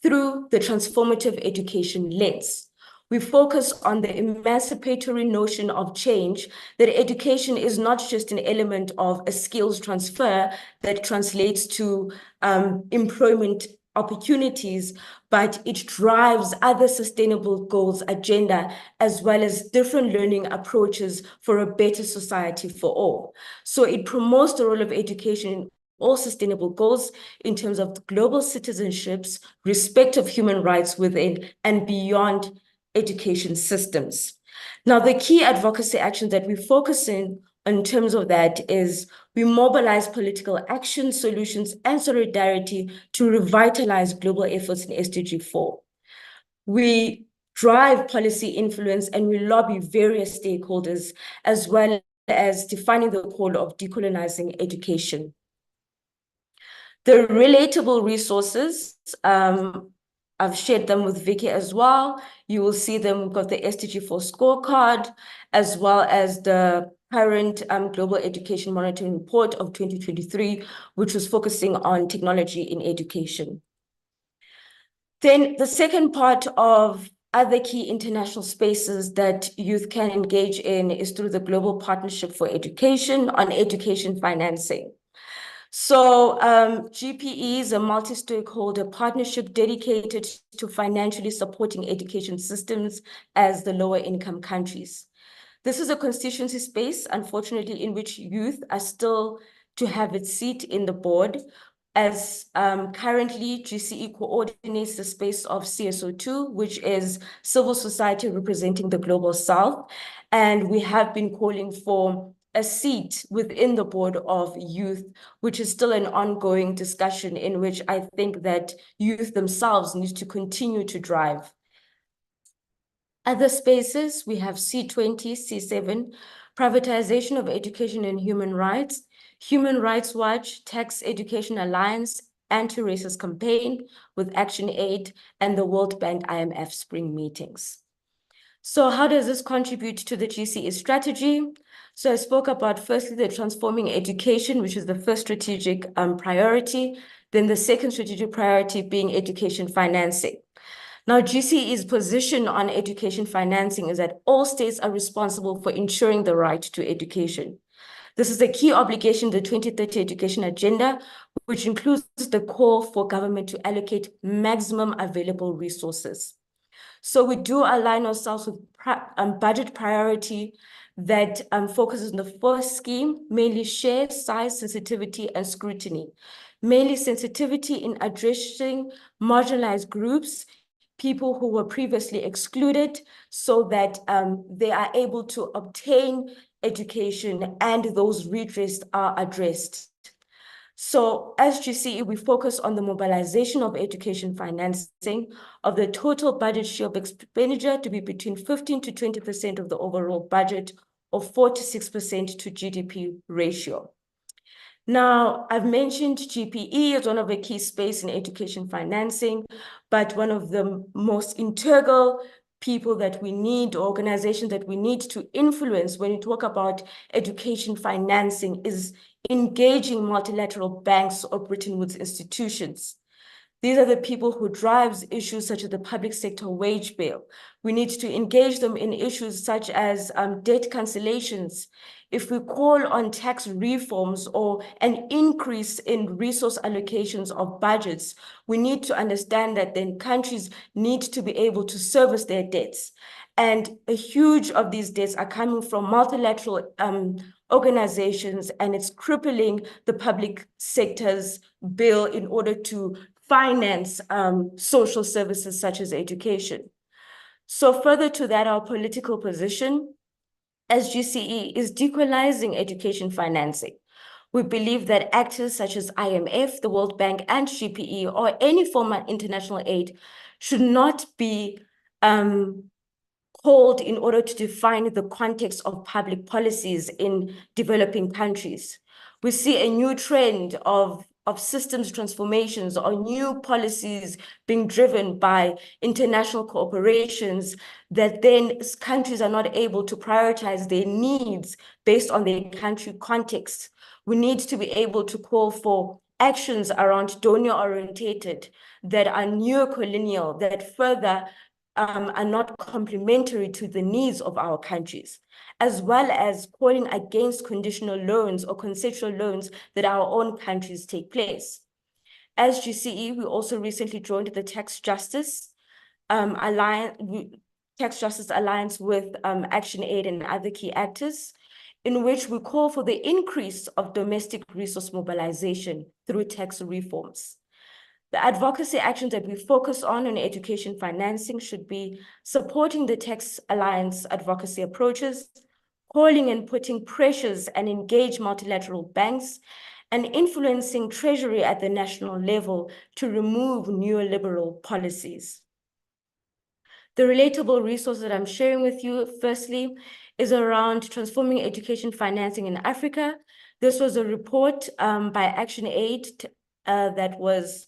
Speaker 8: through the transformative education lens. We focus on the emancipatory notion of change, that education is not just an element of a skills transfer that translates to employment opportunities, but it drives other sustainable goals agenda, as well as different learning approaches for a better society for all. So it promotes the role of education in all sustainable goals in terms of global citizenships, respect of human rights within and beyond education systems. Now, the key advocacy actions that we focus in terms of that is we mobilize political action, solutions, and solidarity to revitalize global efforts in SDG 4. We drive policy influence and we lobby various stakeholders, as well as defining the call of decolonizing education. The relatable resources, I've shared them with Vicky as well. You will see them. We've got the SDG 4 scorecard, as well as the current Global Education Monitoring Report of 2023, which was focusing on technology in education. Then the second part of other key international spaces that youth can engage in is through the Global Partnership for Education on education financing. So GPE is a multi-stakeholder partnership dedicated to financially supporting education systems as the lower income countries. This is a constituency space, unfortunately, in which youth are still to have its seat in the board. as currently GCE coordinates the space of CSO2, which is civil society representing the Global South. And we have been calling for a seat within the board of youth, which is still an ongoing discussion in which I think that youth themselves need to continue to drive. Other spaces, we have C20, C7, privatization of education and human rights, Human Rights Watch, Tax Education Alliance, Anti-Racist Campaign with ActionAid, and the World Bank IMF Spring Meetings. So how does this contribute to the GCE strategy? So I spoke about firstly the transforming education, which is the first strategic priority, then the second strategic priority being education financing. Now, GCE's position on education financing is that all states are responsible for ensuring the right to education. This is a key obligation in the 2030 Education Agenda, which includes the call for government to allocate maximum available resources. So we do align ourselves with budget priority that focuses on the first scheme, mainly share, size, sensitivity, and scrutiny. Mainly sensitivity in addressing marginalized groups, people who were previously excluded, so that they are able to obtain education and those redressed are addressed. So as GCE, we focus on the mobilization of education financing of the total budget share of expenditure to be between 15 to 20% of the overall budget, or 4 to 6% to GDP ratio. Now, I've mentioned GPE as one of the key space in education financing, but one of the most integral people that we need, organizations that we need to influence when you talk about education financing is engaging multilateral banks or Bretton Woods institutions. These are the people who drive issues such as the public sector wage bill. We need to engage them in issues such as debt cancellations. If we call on tax reforms or an increase in resource allocations of budgets, we need to understand that then countries need to be able to service their debts. And a huge of these debts are coming from multilateral organizations, and it's crippling the public sector's bill in order to finance social services such as education. So further to that, our political position as GCE is decolonizing education financing. We believe that actors such as IMF, the World Bank, and GPE, or any form of international aid, should not be called in order to define the context of public policies in developing countries. We see a new trend of systems transformations or new policies being driven by international corporations that then countries are not able to prioritize their needs based on their country context. We need to be able to call for actions around donor-orientated that are neo-colonial, that further are not complementary to the needs of our countries, as well as calling against conditional loans or conceptual loans that our own countries take place. As GCE, we also recently joined the Tax Justice Alliance with ActionAid and other key actors, in which we call for the increase of domestic resource mobilization through tax reforms. The advocacy actions that we focus on in education financing should be supporting the Tax Alliance advocacy approaches, calling and putting pressures and engage multilateral banks, and influencing Treasury at the national level to remove neoliberal policies. The relatable resource that I'm sharing with you, firstly, is around transforming education financing in Africa. This was a report by ActionAid that was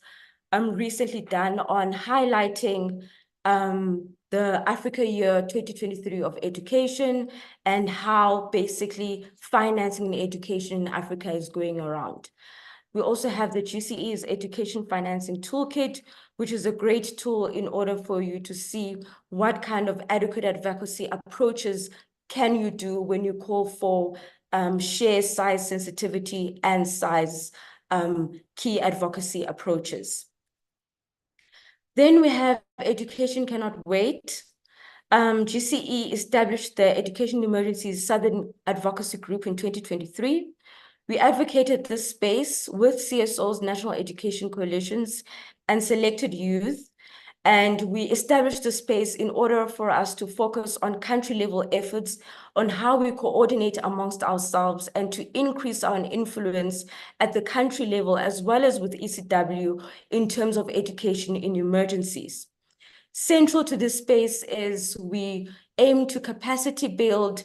Speaker 8: recently done on highlighting the Africa Year 2023 of education and how basically financing in education in Africa is going around. We also have the GCE's Education Financing Toolkit, which is a great tool in order for you to see what kind of adequate advocacy approaches can you do when you call for share, size, sensitivity, and size key advocacy approaches. Then we have Education Cannot Wait. GCE established the Education Emergencies Southern Advocacy Group in 2023 We advocated this space with CSOs, National Education Coalitions, and selected youth. And we established the space in order for us to focus on country-level efforts on how we coordinate amongst ourselves and to increase our influence at the country level as well as with ECW in terms of education in emergencies. Central to this space is we aim to capacity build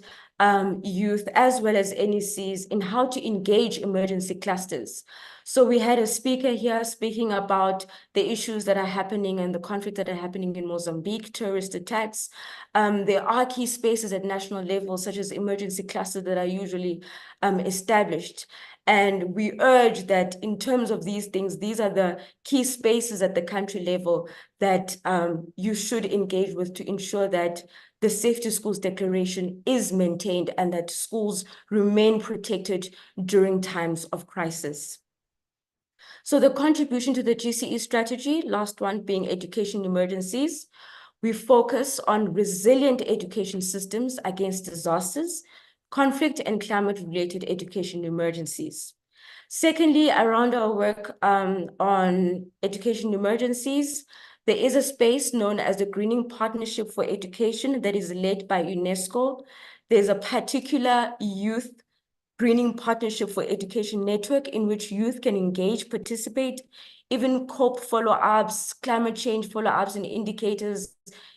Speaker 8: youth as well as NECs in how to engage emergency clusters. So we had a speaker here speaking about the issues that are happening and the conflict that are happening in Mozambique, terrorist attacks. There are key spaces at national level, such as emergency clusters that are usually established. And we urge that in terms of these things, these are the key spaces at the country level that you should engage with to ensure that the Safe to Schools Declaration is maintained and that schools remain protected during times of crisis. So the contribution to the GCE strategy, last one being education emergencies, we focus on resilient education systems against disasters, conflict and climate-related education emergencies. Secondly, around our work on education emergencies, there is a space known as the Greening Partnership for Education that is led by UNESCO. There's a particular youth Greening Partnership for Education network in which youth can engage, participate, even COP follow-ups, climate change follow-ups and indicators,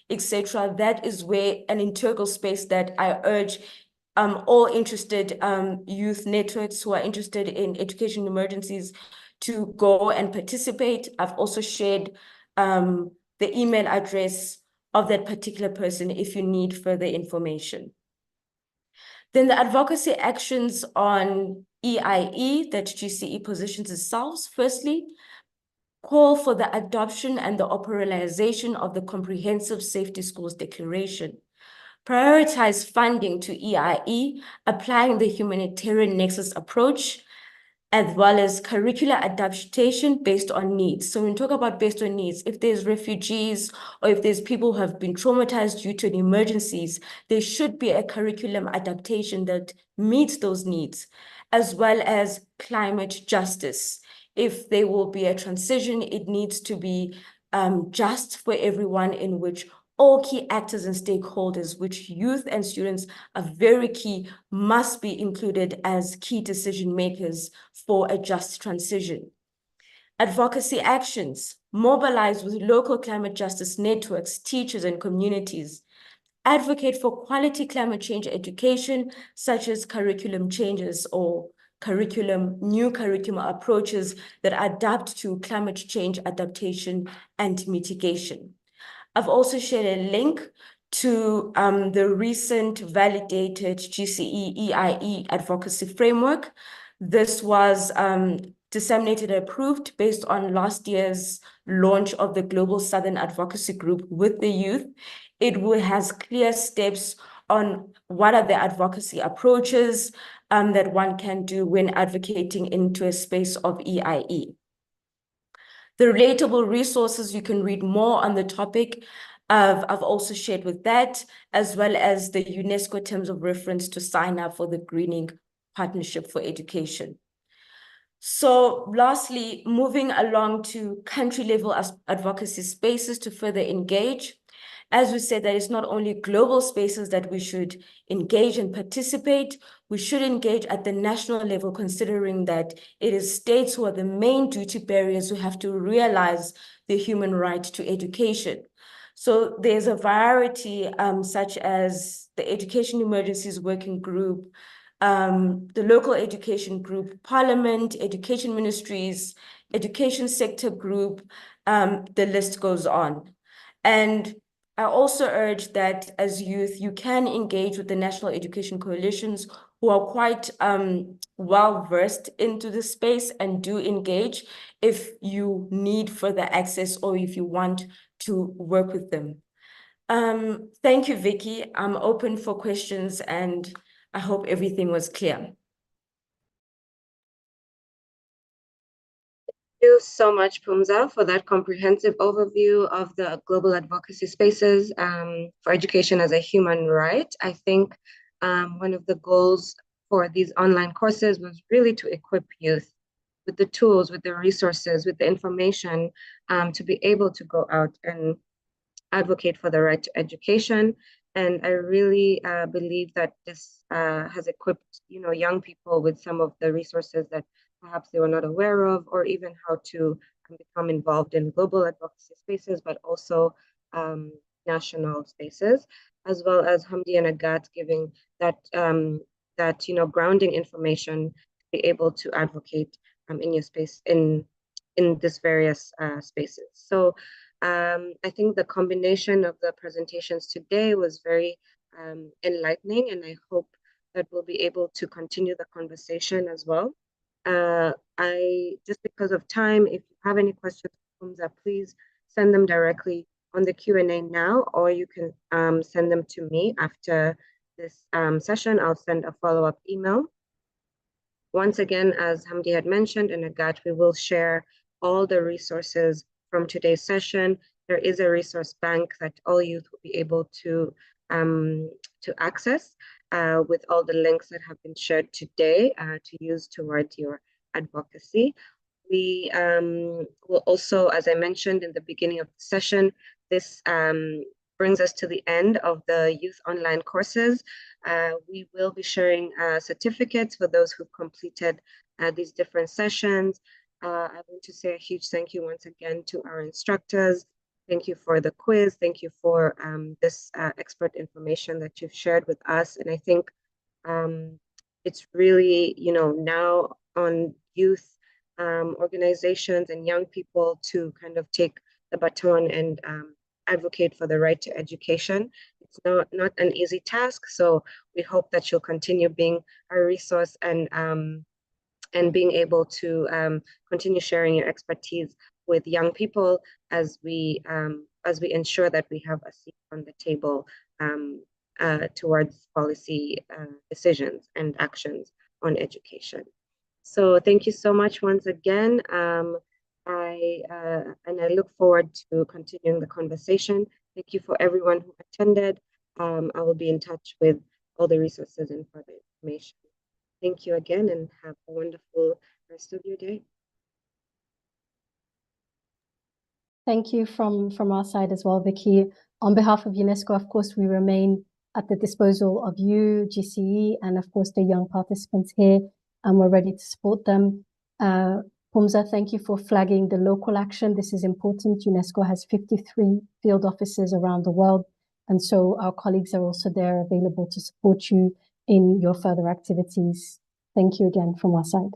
Speaker 8: etc. That is where an integral space that I urge all interested youth networks who are interested in education emergencies to go and participate. I've also shared the email address of that particular person if you need further information. Then the advocacy actions on EIE that GCE positions itself. Firstly, call for the adoption and the operationalization of the Comprehensive Safe to Schools Declaration. Prioritize funding to EIE, applying the humanitarian nexus approach, as well as curricular adaptation based on needs. So when we talk about based on needs, if there's refugees or if there's people who have been traumatized due to emergencies, there should be a curriculum adaptation that meets those needs, as well as climate justice. If there will be a transition, it needs to be just for everyone, in which all key actors and stakeholders, which youth and students are very key, must be included as key decision makers for a just transition. Advocacy actions, mobilize with local climate justice networks, teachers, and communities. Advocate for quality climate change education, such as curriculum changes or new curriculum approaches that adapt to climate change adaptation and mitigation. I've also shared a link to the recent validated GCE EIE advocacy framework. This was disseminated and approved based on last year's launch of the Global Southern Advocacy Group with the youth. It has clear steps on what are the advocacy approaches that one can do when advocating into a space of EIE. The relatable resources, you can read more on the topic. I've also shared with that, as well as the UNESCO terms of reference to sign up for the Greening Partnership for Education. So lastly, moving along to country level advocacy spaces to further engage. As we said, that it's not only global spaces that we should engage and participate, we should engage at the national level, considering that it is states who are the main duty bearers who have to realize the human right to education. So there's a variety, such as the Education Emergencies Working Group, the local education group, Parliament, education ministries, education sector group, the list goes on. And I also urge that as youth, you can engage with the National Education Coalitions who are quite well-versed into the space and do engage if you need further access or if you want to work with them. Thank you, Vicky. I'm open for questions and I hope everything was clear.
Speaker 1: Thank you so much, Phumza, for that comprehensive overview of the global advocacy spaces for education as a human right. I think one of the goals for these online courses was really to equip youth with the tools, with the resources, with the information to be able to go out and advocate for the right to education. And I really believe that this has equipped, young people with some of the resources that perhaps they were not aware of, or even how to become involved in global advocacy spaces, but also national spaces, as well as Hamdi and Agat giving that grounding information to be able to advocate in your space in this various spaces. So I think the combination of the presentations today was very enlightening, and I hope that we'll be able to continue the conversation as well. Just because of time, if you have any questions, please send them directly on the Q&A now, or you can send them to me after this session. I'll send a follow-up email. Once again, as Hamdi had mentioned, and Agat, we will share all the resources from today's session. There is a resource bank that all youth will be able to access with all the links that have been shared today to use towards your advocacy. We will also, as I mentioned in the beginning of the session, this brings us to the end of the youth online courses. We will be sharing certificates for those who've completed these different sessions. I want to say a huge thank you once again to our instructors. Thank you for the quiz. Thank you for this expert information that you've shared with us. And I think it's really, now on youth organizations and young people to kind of take the baton and advocate for the right to education. It's not an easy task, so we hope that you'll continue being a resource and being able to continue sharing your expertise with young people as we ensure that we have a seat on the table towards policy decisions and actions on education. So thank you so much once again. I look forward to continuing the conversation. Thank you for everyone who attended. I will be in touch with all the resources and further information. Thank you again, and have a wonderful rest of your day.
Speaker 2: Thank you from our side as well, Vicky. On behalf of UNESCO, of course, we remain at the disposal of you, GCE, and of course the young participants here, and we're ready to support them. Pumza, thank you for flagging the local action. This is important. UNESCO has 53 field offices around the world, and so our colleagues are also there available to support you in your further activities. Thank you again from our side.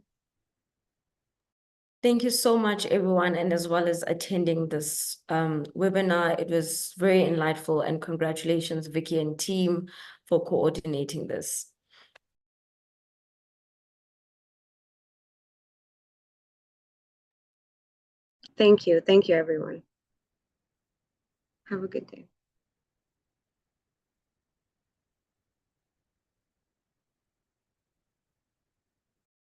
Speaker 8: Thank you so much, everyone, and as well as attending this webinar. It was very enlightful, and congratulations, Vicky and team, for coordinating this.
Speaker 1: Thank you. Thank you, everyone. Have a good day.